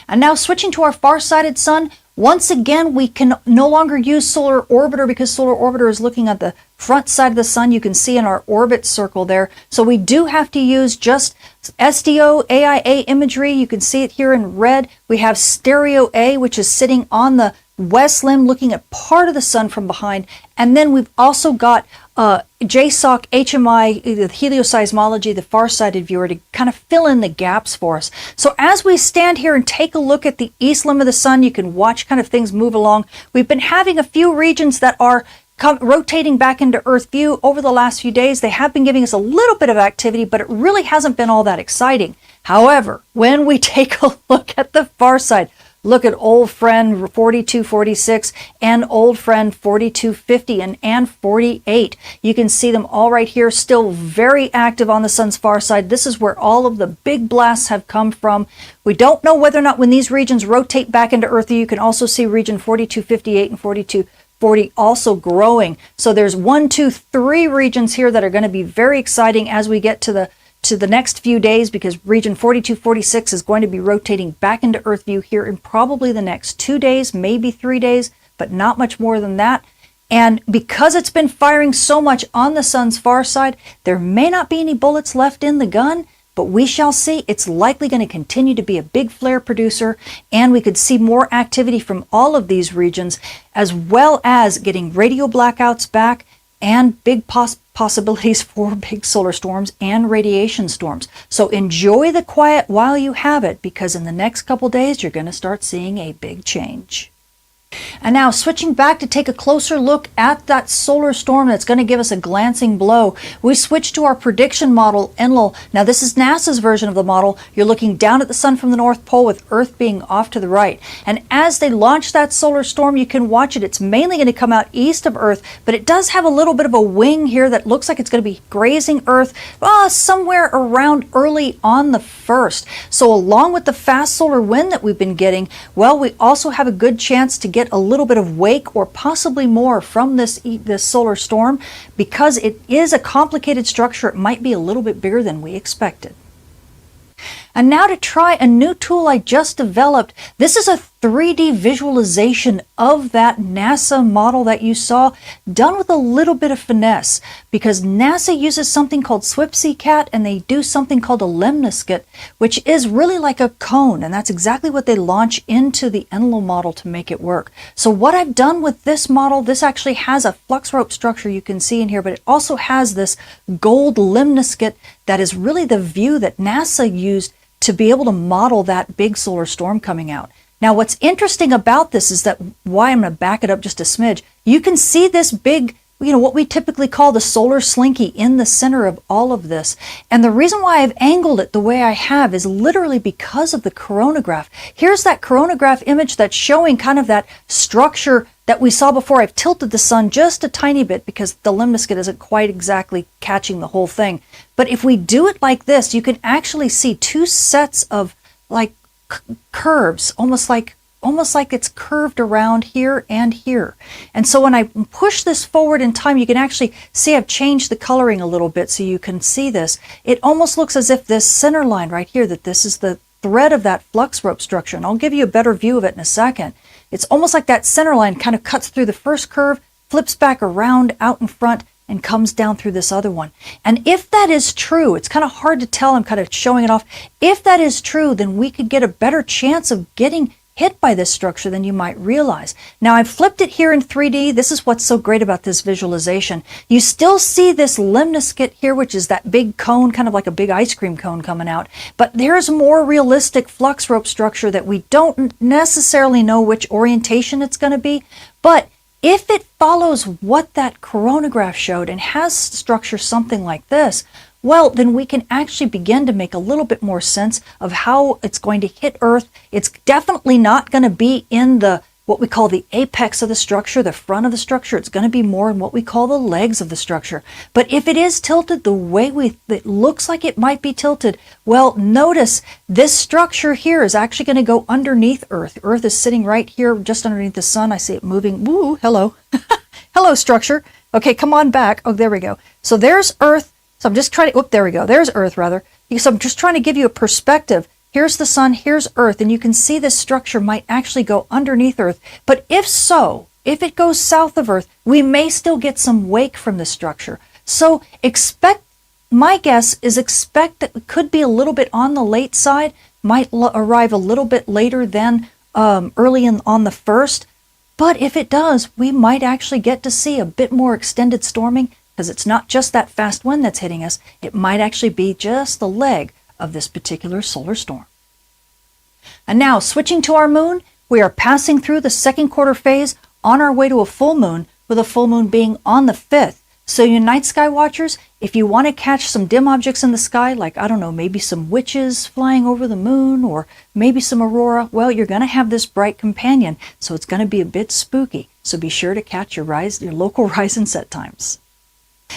Speaker 2: And now switching to our far-sighted sun, once again, we can no longer use Solar Orbiter because Solar Orbiter is looking at the front side of the sun. You can see in our orbit circle there. So we do have to use just SDO AIA imagery. You can see it here in red. We have Stereo A, which is sitting on the west limb looking at part of the sun from behind. And then we've also got JSOC HMI, the helioseismology, the far-sighted viewer, to kind of fill in the gaps for us. So as we stand here and take a look at the east limb of the sun, you can watch kind of things move along. We've been having a few regions that are rotating back into Earth view over the last few days. They have been giving us a little bit of activity, but it really hasn't been all that exciting. However, when we take a look at the far side, look at old friend 4246 and old friend 4250 and 48. You can see them all right here, still very active on the sun's far side. This is where all of the big blasts have come from. We don't know whether or not when these regions rotate back into Earth, you can also see region 4258 and 4240 also growing. So there's 1, 2, 3 regions here that are going to be very exciting as we get to the next few days, because region 4246 is going to be rotating back into Earth view here in probably the next 2 days, maybe 3 days, but not much more than that. And because it's been firing so much on the sun's far side, there may not be any bullets left in the gun, but we shall see. It's likely going to continue to be a big flare producer, and we could see more activity from all of these regions, as well as getting radio blackouts back and big possibilities for big solar storms and radiation storms. So enjoy the quiet while you have it, because in the next couple days, you're going to start seeing a big change. And now switching back to take a closer look at that solar storm that's going to give us a glancing blow, we switch to our prediction model, Enlil. Now this is NASA's version of the model. You're looking down at the sun from the North Pole with Earth being off to the right. And as they launch that solar storm, you can watch it. It's mainly going to come out east of Earth, but it does have a little bit of a wing here that looks like it's going to be grazing Earth somewhere around early on the 1st. So along with the fast solar wind that we've been getting, well, we also have a good chance to get a little bit of wake or possibly more from this solar storm. Because it is a complicated structure, it might be a little bit bigger than we expected. And now to try a new tool I just developed. This is a 3D visualization of that NASA model that you saw, done with a little bit of finesse, because NASA uses something called SWIPSECAT, and they do something called a lemniscate, which is really like a cone, and that's exactly what they launch into the Enlil model to make it work. So what I've done with this model, this actually has a flux rope structure you can see in here, but it also has this gold lemniscate that is really the view that NASA used to be able to model that big solar storm coming out. Now, what's interesting about this is that, why I'm going to back it up just a smidge, you can see this big what we typically call the solar slinky in the center of all of this. And the reason why I've angled it the way I have is literally because of the coronagraph. Here's that coronagraph image that's showing kind of that structure that we saw before. I've tilted the sun just a tiny bit because the lemniscate isn't quite exactly catching the whole thing. But if we do it like this, you can actually see two sets of like curves, almost like it's curved around here and here. And so when I push this forward in time, you can actually see I've changed the coloring a little bit so you can see this. It almost looks as if this center line right here, that this is the thread of that flux rope structure. And I'll give you a better view of it in a second. It's almost like that center line kind of cuts through the first curve, flips back around out in front, and comes down through this other one. And if that is true, it's kind of hard to tell, I'm kind of showing it off. If that is true, then we could get a better chance of getting hit by this structure than you might realize. Now I've flipped it here in 3D. This is what's so great about this visualization. You still see this lemniscate here, which is that big cone, kind of like a big ice cream cone coming out. But there's more realistic flux rope structure that we don't necessarily know which orientation it's going to be. But if it follows what that coronagraph showed and has structure something like this, well, then we can actually begin to make a little bit more sense of how it's going to hit Earth. It's definitely not going to be in what we call the apex of the structure, the front of the structure. It's going to be more in what we call the legs of the structure. But if it is tilted the way it looks like it might be tilted, well, notice this structure here is actually going to go underneath Earth. Earth is sitting right here just underneath the sun. I see it moving. Woo, hello. Hello, structure. Okay, come on back. Oh, there we go. So there's Earth. So I'm just trying to, there we go. There's Earth, rather. So I'm just trying to give you a perspective. Here's the sun, here's Earth, and you can see this structure might actually go underneath Earth. But if so, if it goes south of Earth, we may still get some wake from the structure. So my guess is expect that it could be a little bit on the late side, might arrive a little bit later than early on the 1st. But if it does, we might actually get to see a bit more extended storming, because it's not just that fast wind that's hitting us. It might actually be just the leg of this particular solar storm. And now, switching to our moon, we are passing through the second quarter phase on our way to a full moon, with a full moon being on the 5th. So you night sky watchers, if you want to catch some dim objects in the sky, like, I don't know, maybe some witches flying over the moon, or maybe some aurora, well, you're going to have this bright companion, so it's going to be a bit spooky. So be sure to catch your local rise and set times.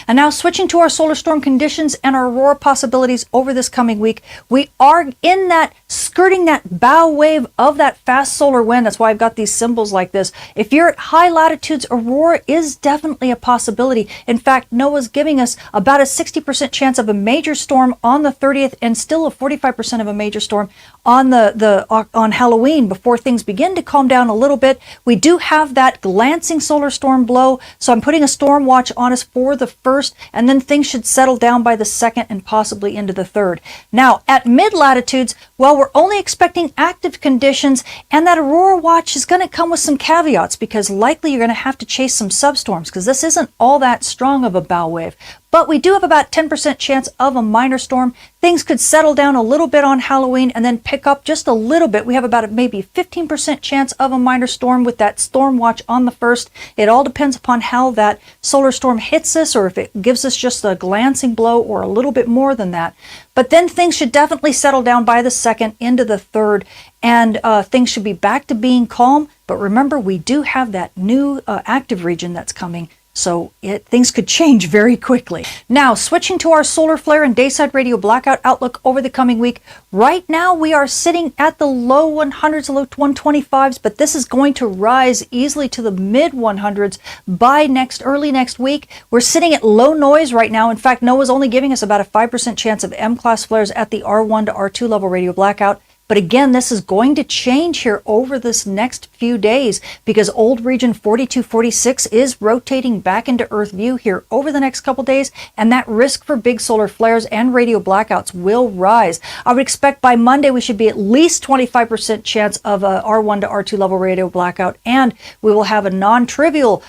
Speaker 2: And now, switching to our solar storm conditions and our aurora possibilities over this coming week, we are in that, skirting that bow wave of that fast solar wind. That's why I've got these symbols like this. If you're at high latitudes, aurora is definitely a possibility. In fact, NOAA's giving us about a 60% chance of a major storm on the 30th, and still a 45% of a major storm on on Halloween, before things begin to calm down a little bit. We do have that glancing solar storm blow, so I'm putting a storm watch on us for the 1st, and then things should settle down by the 2nd and possibly into the 3rd. Now, at mid-latitudes, well, we're only expecting active conditions, and that aurora watch is going to come with some caveats, because likely you're going to have to chase some substorms, because this isn't all that strong of a bow wave. But we do have about 10% chance of a minor storm. Things could settle down a little bit on Halloween and then pick up just a little bit. We have about maybe 15% chance of a minor storm with that storm watch on the 1st. It all depends upon how that solar storm hits us, or if it gives us just a glancing blow or a little bit more than that. But then things should definitely settle down by the 2nd into the 3rd, and things should be back to being calm. But remember, we do have that new active region that's coming. So things could change very quickly. Now, switching to our solar flare and dayside radio blackout outlook over the coming week. Right now, we are sitting at the low 100s, low 125s, but this is going to rise easily to the mid 100s by early next week. We're sitting at low noise right now. In fact, NOAA's only giving us about a 5% chance of M-class flares at the R1 to R2 level radio blackout. But again, this is going to change here over this next few days, because old region 4246 is rotating back into Earth view here over the next couple days, and that risk for big solar flares and radio blackouts will rise. I would expect by Monday we should be at least 25% chance of a R1 to R2 level radio blackout, and we will have a non-trivial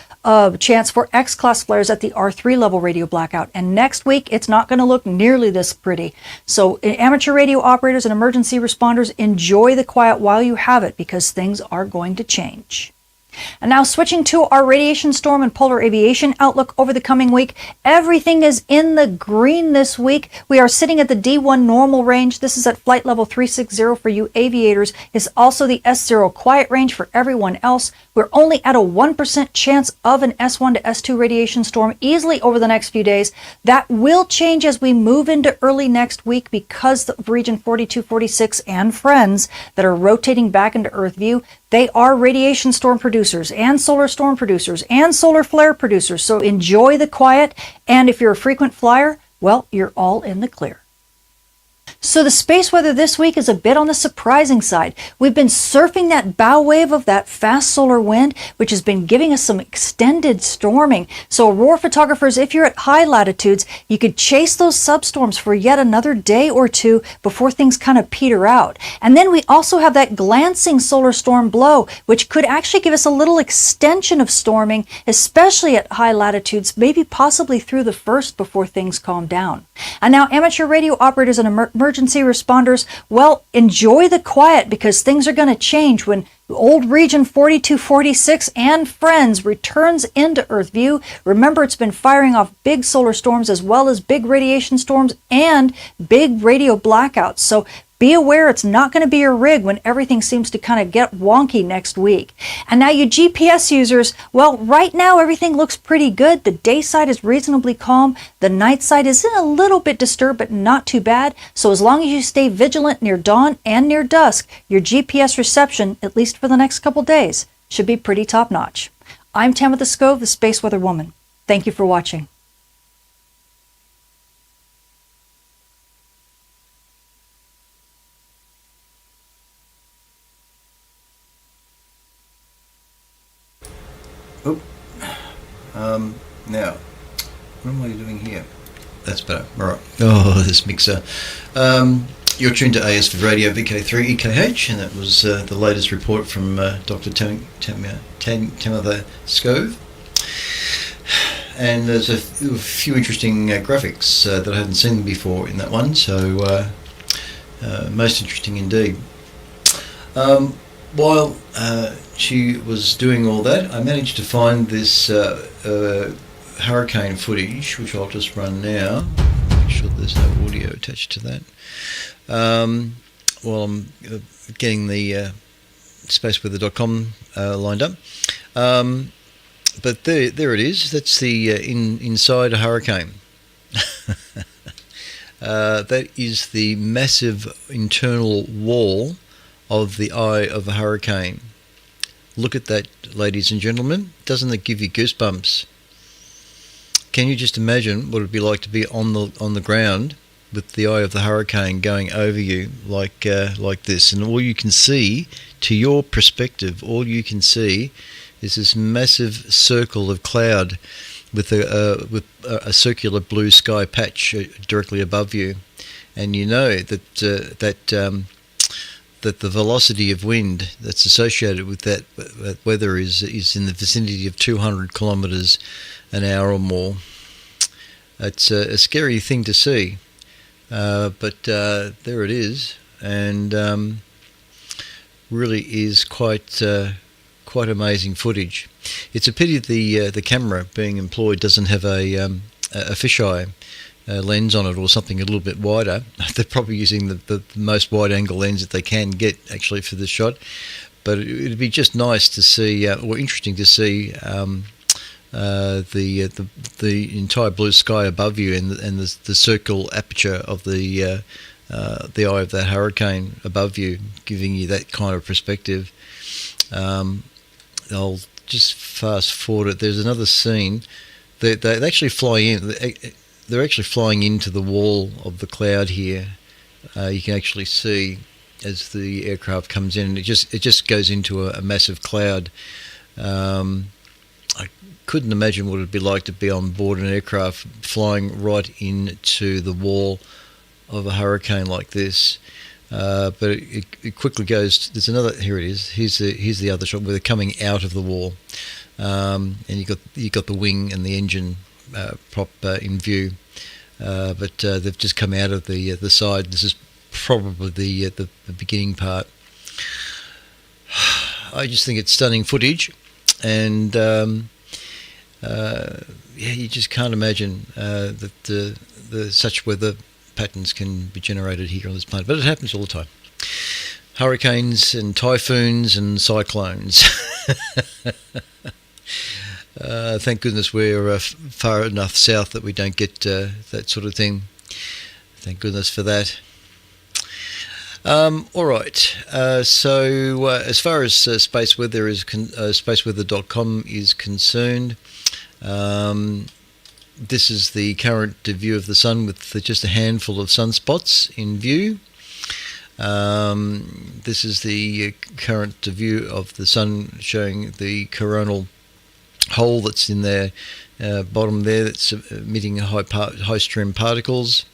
Speaker 2: chance for X-class flares at the R3 level radio blackout. And next week, it's not going to look nearly this pretty. So amateur radio operators and emergency responders, enjoy the quiet while you have it, because things are going to change. And now switching to our radiation storm and polar aviation outlook over the coming week, everything is in the green this week. We are sitting at the D1 normal range. This is at flight level 360 for you aviators. It's also the S0 quiet range for everyone else. We're only at a 1% chance of an S1 to S2 radiation storm easily over the next few days. That will change as we move into early next week because of region 4246 and friends that are rotating back into Earth view. They are radiation storm producers and solar storm producers and solar flare producers. So enjoy the quiet. And if you're a frequent flyer, well, you're all in the clear. So the space weather this week is a bit on the surprising side. We've been surfing that bow wave of that fast solar wind, which has been giving us some extended storming. So aurora photographers, if you're at high latitudes, you could chase those substorms for yet another day or two before things kind of peter out. And then we also have that glancing solar storm blow, which could actually give us a little extension of storming, especially at high latitudes, maybe possibly through the first before things calm down. And now amateur radio operators and emergency responders, well, enjoy the quiet because things are going to change when old region 4246 and friends returns into Earth view. Remember, it's been firing off big solar storms as well as big radiation storms and big radio blackouts. So be aware it's not going to be your rig when everything seems to kind of get wonky next week. And now you GPS users, well, right now everything looks pretty good. The day side is reasonably calm. The night side is a little bit disturbed, but not too bad. So as long as you stay vigilant near dawn and near dusk, your GPS reception, at least for the next couple days, should be pretty top notch. I'm Tamitha Skov, the Space Weather Woman. Thank you for watching.
Speaker 1: Now, what am I doing here? That's better. All right. Oh, this mixer. You're tuned to ASV Radio VK3 EKH, and that was the latest report from Dr. Tamitha Skov. And there's a few interesting graphics that I hadn't seen before in that one, so most interesting indeed. While she was doing all that, I managed to find this hurricane footage, which I'll just run now. Make sure there's no audio attached to that. While I'm getting the spaceweather.com lined up. But there it is. That's the inside a hurricane. That is the massive internal wall of the eye of a hurricane. Look at that, ladies and gentlemen. Doesn't it give you goosebumps? Can you just imagine what it would be like to be on the ground with the eye of the hurricane going over you like this, and all you can see, to your perspective, all you can see is this massive circle of cloud with a circular blue sky patch directly above you, and you know that that the velocity of wind that's associated with that weather is in the vicinity of 200 kilometres an hour or more. It's a scary thing to see, but there it is, and really is quite amazing footage. It's a pity the camera being employed doesn't have a fisheye lens on it, or something a little bit wider. They're probably using the most wide angle lens that they can get actually for this shot, but it'd be just nice to see, or interesting to see, the entire blue sky above you and the circle aperture of the eye of that hurricane above you, giving you that kind of perspective. I'll just fast forward it. There's another scene. They actually fly in. They're actually flying into the wall of the cloud here. You can actually see as the aircraft comes in, and it just goes into a massive cloud. I couldn't imagine what it'd be like to be on board an aircraft flying right into the wall of a hurricane like this. But it quickly goes. There's another. Here it is. Here's the other shot where they're coming out of the wall, and you got the wing and the engine prop in view, but they've just come out of the side. This is probably the beginning part. I just think it's stunning footage, and you just can't imagine that the such weather patterns can be generated here on this planet, but it happens all the time. Hurricanes and typhoons and cyclones. Thank goodness we're far enough south that we don't get that sort of thing. Thank goodness for that. All right. So as far as space weather is spaceweather.com is concerned, this is the current view of the sun with just a handful of sunspots in view. This is the current view of the sun showing the coronal hole that's in their bottom there that's emitting high stream particles.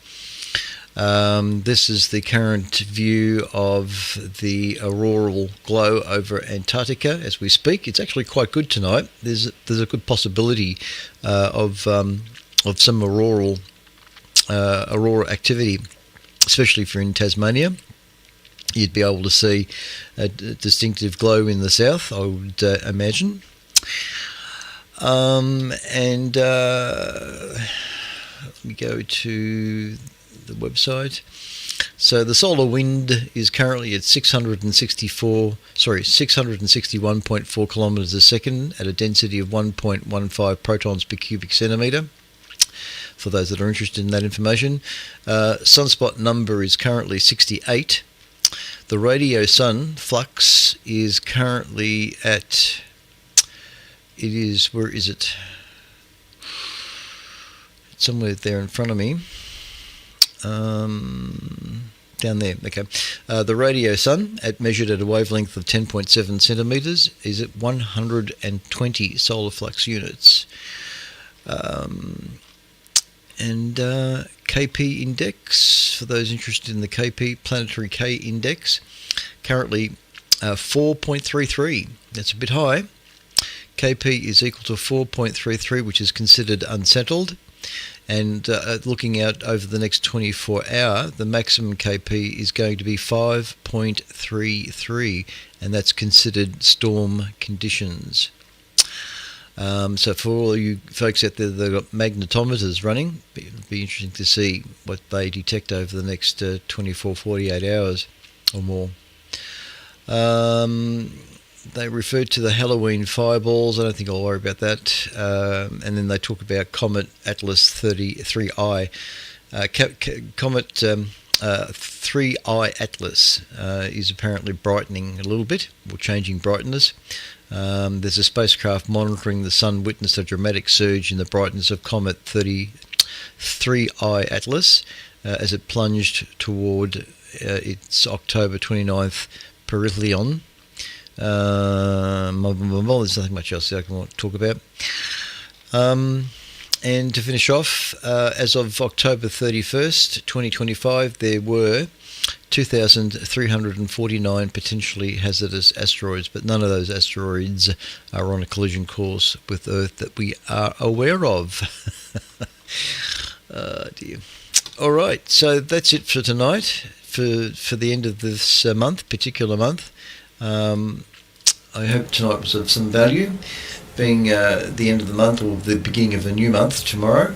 Speaker 1: This is the current view of the auroral glow over Antarctica as we speak. It's actually quite good tonight. There's a good possibility of some aurora activity, especially if you're in Tasmania. You'd be able to see a distinctive glow in the south, I would imagine. Let me go to the website. So the solar wind is currently at 661.4 kilometres a second at a density of 1.15 protons per cubic centimetre. For those that are interested in that information, sunspot number is currently 68. The radio sun flux is currently at, where is it? It's somewhere there in front of me. Down there, okay. The radio sun, measured at a wavelength of 10.7 centimetres, is at 120 solar flux units. KP index, for those interested in the KP, planetary K index, currently 4.33. That's a bit high. KP is equal to 4.33, which is considered unsettled. And looking out over the next 24 hours, the maximum KP is going to be 5.33, and that's considered storm conditions. So for all you folks out there that have got magnetometers running, it'll be interesting to see what they detect over the next 24, 48 hours or more. They referred to the Halloween fireballs. I don't think I'll worry about that. And then they talk about Comet Atlas 3I. Comet 3I Atlas is apparently brightening a little bit, or changing brightness. There's a spacecraft monitoring the sun witnessed a dramatic surge in the brightness of Comet 3I Atlas as it plunged toward its October 29th perihelion. There's nothing much else I can talk about. And to finish off, as of October 31st, 2025, there were 2,349 potentially hazardous asteroids, but none of those asteroids are on a collision course with Earth that we are aware of. Oh dear. All right, so that's it for tonight, for the end of this particular month. I hope tonight was of some value, being the end of the month or the beginning of a new month tomorrow,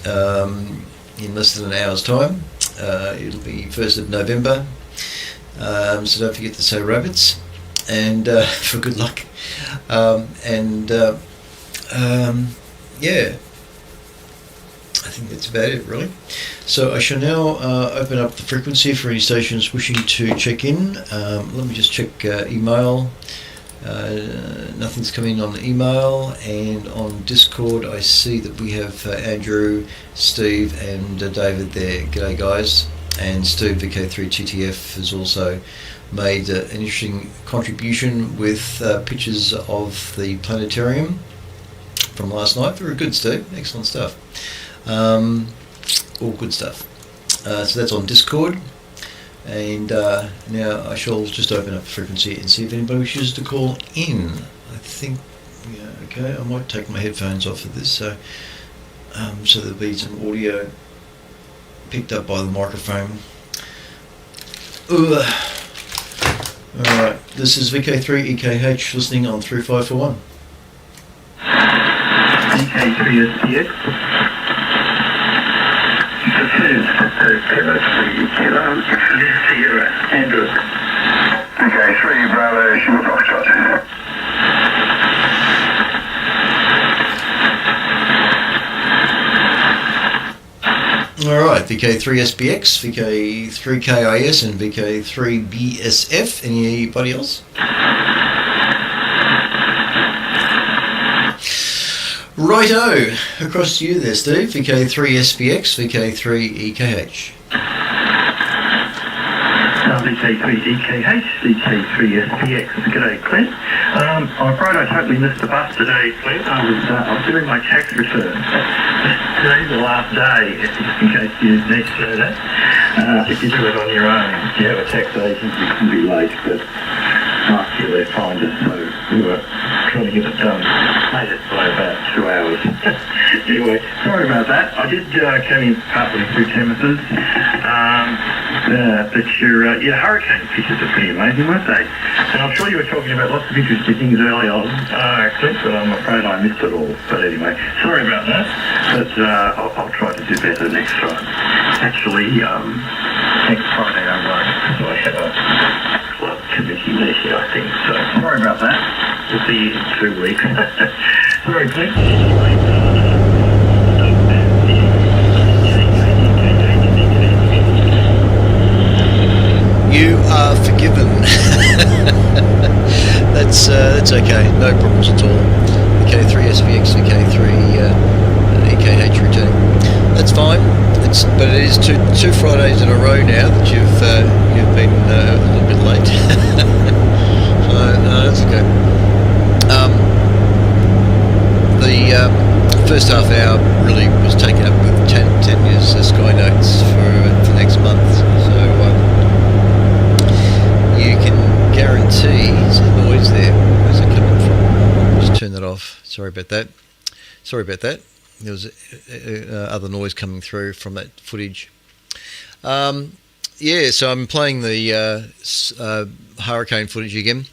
Speaker 1: in less than an hour's time. It'll be 1st of November, so don't forget to say rabbits, and for good luck. Yeah, I think that's about it, really. So I shall now open up the frequency for any stations wishing to check in. Let me just check email. Nothing's coming on email, and on Discord I see that we have Andrew, Steve and David there. G'day guys. And Steve VK3TTF has also made an interesting contribution with pictures of the planetarium from last night. Very good, Steve. Excellent stuff. All good stuff. So that's on Discord. And now I shall just open up the frequency and see if anybody wishes to call in. I think, yeah, okay, I might take my headphones off for this, so there'll be some audio picked up by the microphone. Alright, this is VK3EKH listening on 3541.
Speaker 3: VK3SPX. Kilo Sierra Andrew. Okay, 3 Bravo Sugar Foxtrot.
Speaker 1: All right, VK3SBX, VK3KIS, and VK3BSF. Anybody else? Righto, across to you there, Steve. VK3SBX, VK3EKH.
Speaker 3: VK3EKH, VK3SPX. G'day, Clint. I'm afraid I totally missed the bus today, Clint. I was doing my tax return. Today's the last day, just in case you need to know that. If you do it on your own, if you have a tax agent, you can be late, but last year they fined us, so we were trying to get it done. Made it by about 2 hours. Anyway, sorry about that. I did come in partly through Timothy's. But your hurricane pictures are pretty amazing, weren't they? And I'm sure you were talking about lots of interesting things early on, Clint, but I'm afraid I missed it all. But anyway, sorry about that. But I'll try to do better next time. Actually, next Friday I won't, so I have a club committee meeting, I think. So sorry about that. We'll see you in 2 weeks. Sorry, Clint. Anyway,
Speaker 1: You are forgiven. That's okay. No problems at all. VK3SVX, VK3EKH return. That's fine. But it is two Fridays in a row now that you've been a little bit late. So no, that's okay. The first half hour really was taken up with Tanya's Sky Notes for next month. So you can guarantee there's a noise there. Where's it coming from? Just turn that off. Sorry about that. There was other noise coming through from that footage. So I'm playing the hurricane footage again.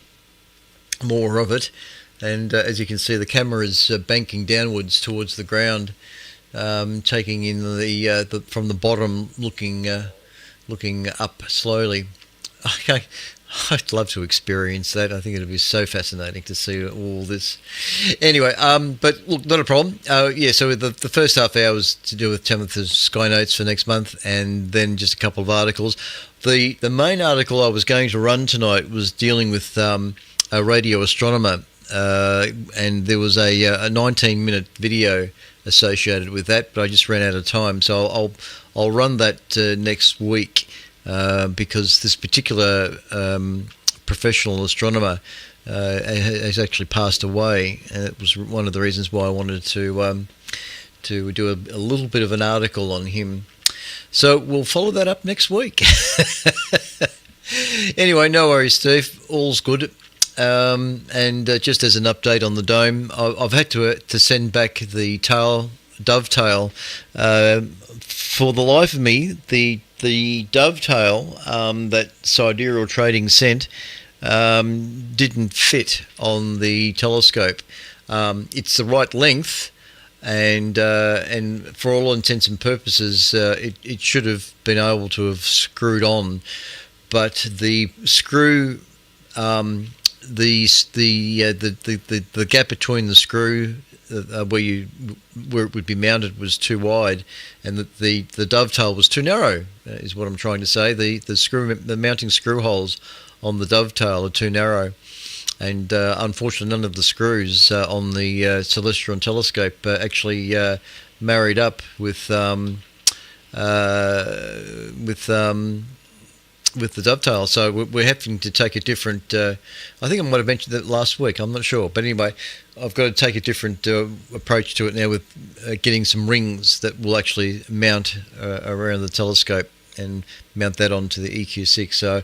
Speaker 1: More of it. And as you can see, the camera is banking downwards towards the ground, taking in the from the bottom, looking up slowly. Okay. I'd love to experience that. I think it'd be so fascinating to see all this. Anyway, but look, not a problem. So the first half hour was to do with Timothy's Sky Notes for next month, and then just a couple of articles. The main article I was going to run tonight was dealing with a radio astronomer, and there was a 19-minute video associated with that, but I just ran out of time, so I'll run that next week. Because this particular professional astronomer has actually passed away, and it was one of the reasons why I wanted to do a little bit of an article on him. So we'll follow that up next week. Anyway, no worries, Steve. All's good. And just as an update on the dome, I've had to send back the dovetail. For the life of me, the dovetail that Sidereal Trading sent didn't fit on the telescope. It's the right length, and for all intents and purposes, it should have been able to have screwed on, but the screw, the gap between the screw where it would be mounted was too wide, and the dovetail was too narrow, is what I'm trying to say. The mounting screw holes on the dovetail are too narrow, and unfortunately none of the screws on the Celestron telescope actually married up with the dovetail, so we're having to take a different. I think I might have mentioned that last week. I'm not sure, but anyway, I've got to take a different approach to it now with getting some rings that will actually mount around the telescope and mount that onto the EQ6. So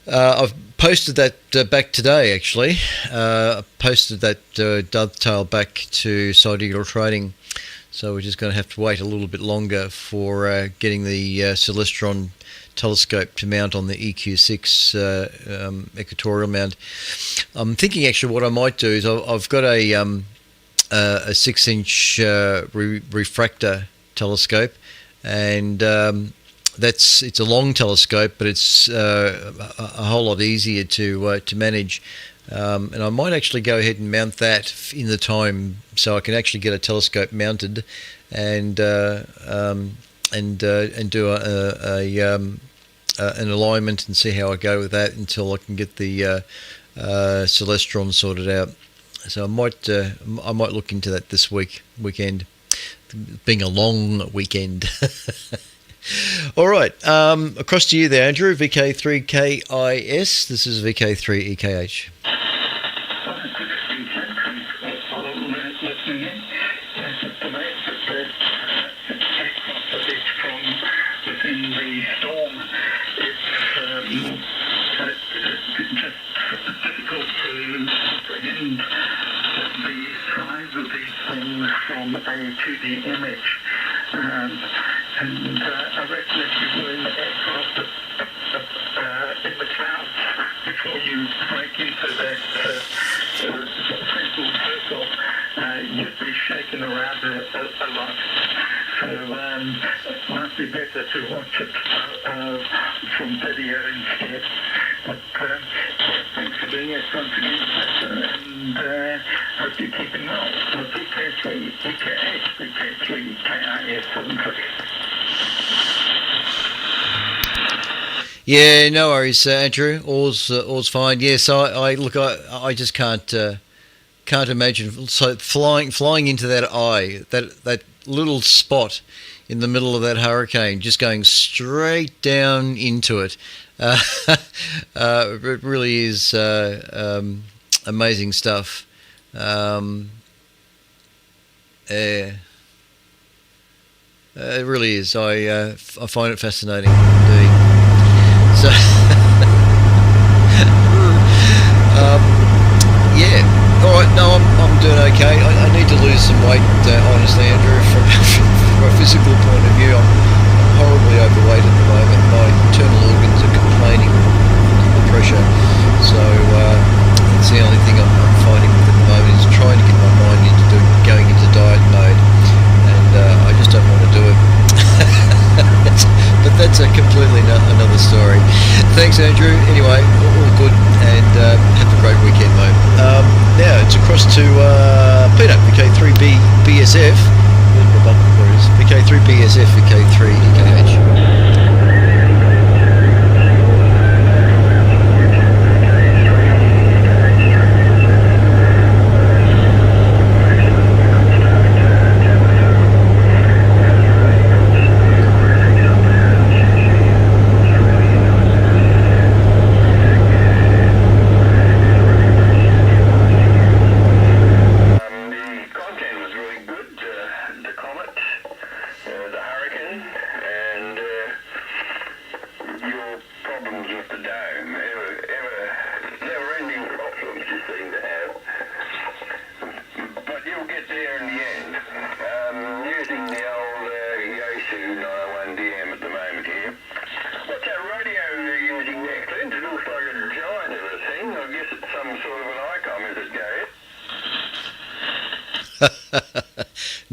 Speaker 1: I've posted that back today. Actually, I posted that dovetail back to Sidereal Trading. So we're just going to have to wait a little bit longer for getting the Celestron telescope to mount on the EQ6 equatorial mount. I'm thinking actually what I might do is I've got a a 6-inch refractor telescope, and it's a long telescope, but it's a whole lot easier to manage. And I might actually go ahead and mount that in the time, so I can actually get a telescope mounted and do an alignment and see how I go with that until I can get the Celestron sorted out. So I might look into that this weekend, being a long weekend. All right, across to you there, Andrew. VK3KIS. This is VK3EKH.
Speaker 3: From a 2D image, and I reckon if you were in the aircraft in the clouds before you break into that central circle, you'd be shaken around a lot. So it might be better to watch it from video instead. But thanks for being here once again, and hope you're keeping well. VK3 EKH, VK3 KIS 73.
Speaker 1: Yeah, no worries, Andrew. All's fine. Yes, I look. I just can't imagine. So flying into that eye, that little spot in the middle of that hurricane, just going straight down into it. It really is amazing stuff. It really is. I find it fascinating indeed. So, yeah. All right. No, I'm doing okay. I need to lose some weight, honestly, Andrew. From a physical point of view, I'm horribly overweight at the moment. My internal organs are complaining of the pressure. So that's the only thing I'm fighting with at the moment, is trying to get my mind into going into diet mode, and I just don't want to do it. But that's a completely another story. Thanks, Andrew. Anyway, all good, and have a great weekend, mate. Now it's across to Peter, VK3BSF. VK3BSF, VK3EKH.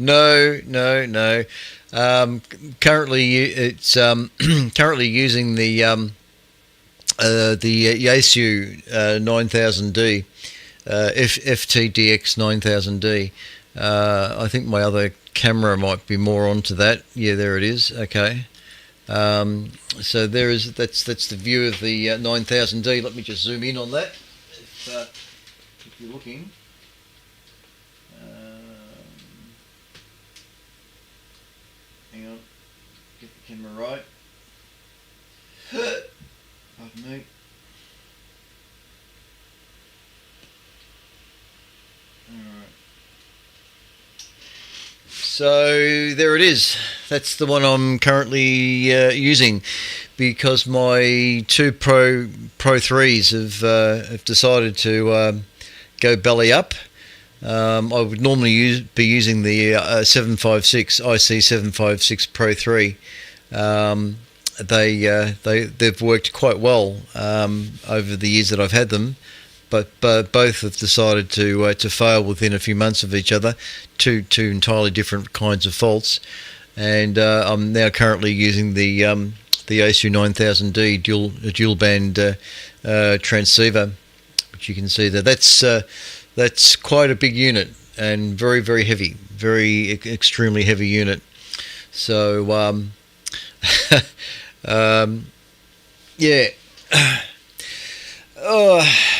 Speaker 1: No. Currently, it's currently using the Yaesu 9000D, FTDX 9000D. I think my other camera might be more onto that. Yeah, there it is. Okay. So that's the view of the 9000D. Let me just zoom in on that. If you're looking. Hang on, get the camera right. Pardon me. Alright. So there it is. That's the one I'm currently using, because my two Pro 3s have decided to go belly up. I would normally be using the 756 IC 756 Pro 3. They've worked quite well over the years that I've had them, but both have decided to fail within a few months of each other. Two entirely different kinds of faults, and I'm now currently using the ASU 9000D dual band transceiver, which you can see there. That's quite a big unit and very, very heavy, extremely heavy unit. So yeah.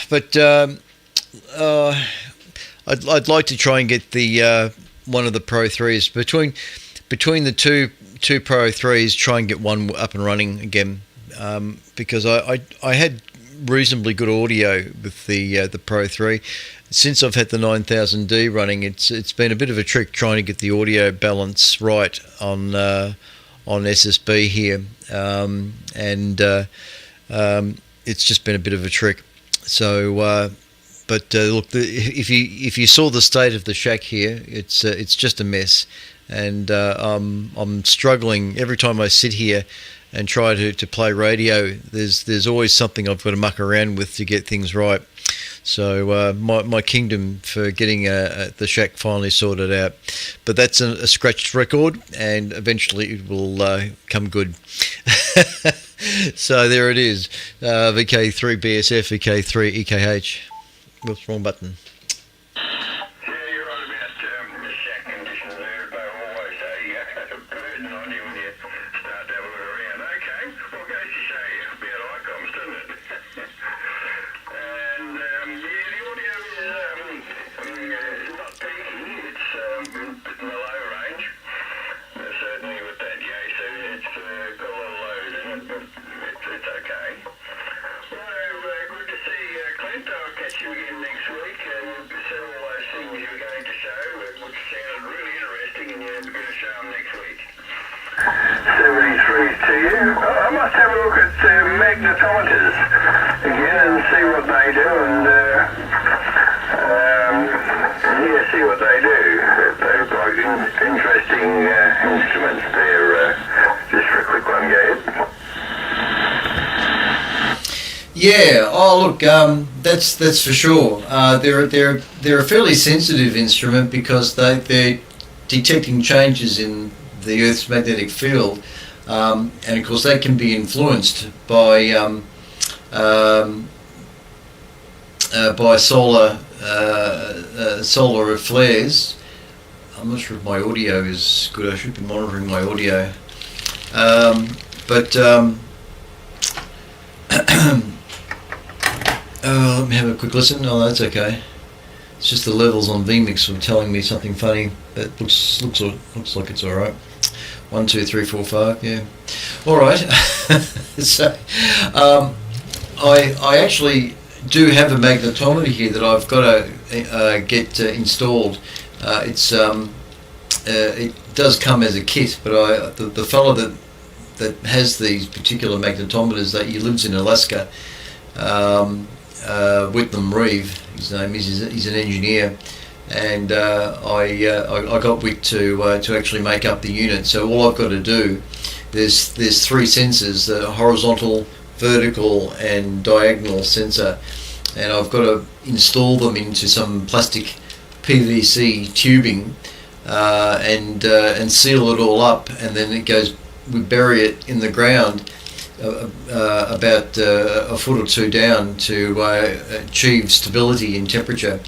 Speaker 1: But I'd like to try and get the one of the Pro 3s between the two Pro 3s. Try and get one up and running again, because I had reasonably good audio with the Pro 3. Since I've had the 9000D running, it's been a bit of a trick trying to get the audio balance right on SSB here, and it's just been a bit of a trick. So, but look, if you saw the state of the shack here, it's just a mess, and I'm struggling every time I sit here and try to play radio. There's always something I've got to muck around with to get things right. So my kingdom for getting the shack finally sorted out, but that's a scratched record, and eventually it will come good. So there it is, VK3 BSF, VK3 EKH. Whoops, wrong button.
Speaker 3: Yeah, you're right about the shack conditions there, as they always say. Burden on you when you start to have a look around. Okay, well, goes to show you about icons, doesn't it? And yeah, the audio is not peaky. It's in the low range. Certainly with that Yasu, it's got a lot of load in it, but it's okay. Well, good to see Clint. I'll catch you again next week and see all those things you were going to show, which sounded really interesting, and you're going to show them next week. 73 to you. I must have a look at magnetometers again and see what they do, and yeah, see what they do. They're quite interesting instruments there. Just for a quick one, Gabe.
Speaker 1: Yeah. Oh, look. That's for sure. They're a fairly sensitive instrument because they're detecting changes in the Earth's magnetic field, and of course they can be influenced by solar flares. I'm not sure if my audio is good. I should be monitoring my audio, but let me have a quick listen. Oh, that's okay. It's just the levels on vMix were telling me something funny. That looks like it's all right. 1, 2, 3, 4, 5. Yeah. All right. So, I actually do have a magnetometer here that I've got to get installed. It does come as a kit, but the fellow that has these particular magnetometers, that he lives in Alaska, Whitlam Reeve, his name is. He's an engineer, and I got Wick to actually make up the unit. So all I've got to do, there's 3 sensors: the horizontal, vertical, and diagonal sensor, and I've got to install them into some plastic PVC tubing and seal it all up, and then we bury it in the ground about a foot or 2 down to achieve stability in temperature,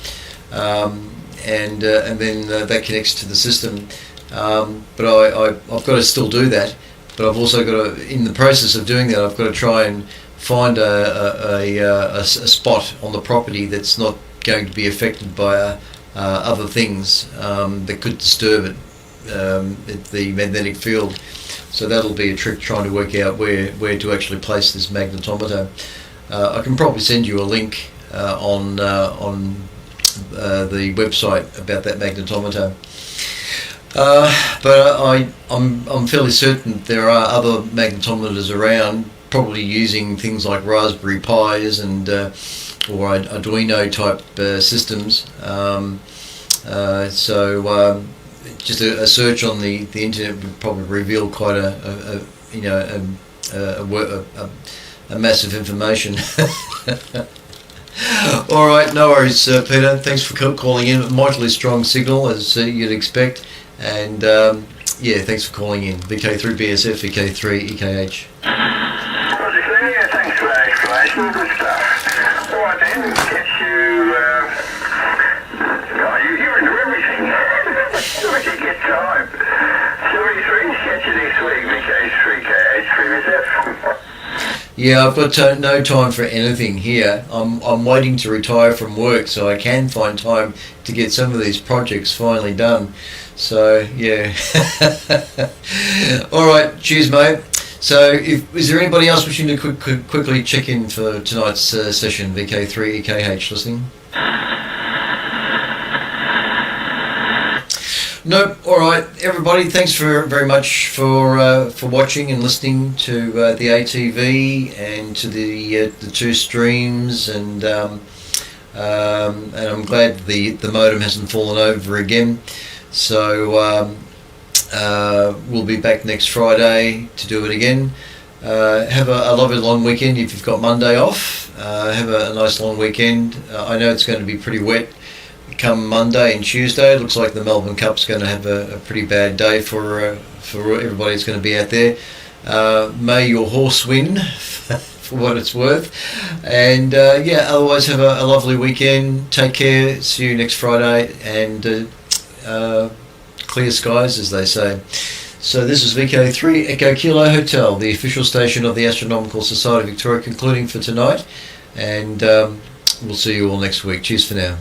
Speaker 1: and then that connects to the system. But I've got to still do that. But I've also got to, in the process of doing that, I've got to try and find a spot on the property that's not going to be affected by other things that could disturb it, the magnetic field. So that'll be a trick, trying to work out where to actually place this magnetometer. I can probably send you a link on the website about that magnetometer. But I'm fairly certain there are other magnetometers around, probably using things like Raspberry Pis and or Arduino type systems. So just a search on the internet would probably reveal quite a massive information. All right, no worries, Peter. Thanks for calling in. Mightily strong signal, as you'd expect. And yeah, thanks for calling in. VK3BSF, VK3 EKH.
Speaker 3: Roger, Claire. Yeah, thanks for that explanation. Good stuff. All right then, catch you. You're into everything. When you get time. 73, catch you next week. VK3 KH3BSF.
Speaker 1: Yeah, I've got no time for anything here. I'm waiting to retire from work so I can find time to get some of these projects finally done. So yeah. All right, cheers, mate. So, is there anybody else wishing to quickly check in for tonight's session? VK3 EKH listening. Nope. All right, everybody. Thanks very much for watching and listening to the ATV and to the two streams, and I'm glad the modem hasn't fallen over again. So we'll be back next Friday to do it again. Have a lovely long weekend if you've got Monday off. Have a nice long weekend. I know it's going to be pretty wet come Monday and Tuesday. It looks like the Melbourne Cup's going to have a pretty bad day for everybody that's going to be out there. May your horse win, for what it's worth. And yeah, otherwise have a lovely weekend. Take care. See you next Friday. And clear skies, as they say. So this is VK3 Echo Kilo Hotel, the official station of the Astronomical Society of Victoria, concluding for tonight. And we'll see you all next week. Cheers for now.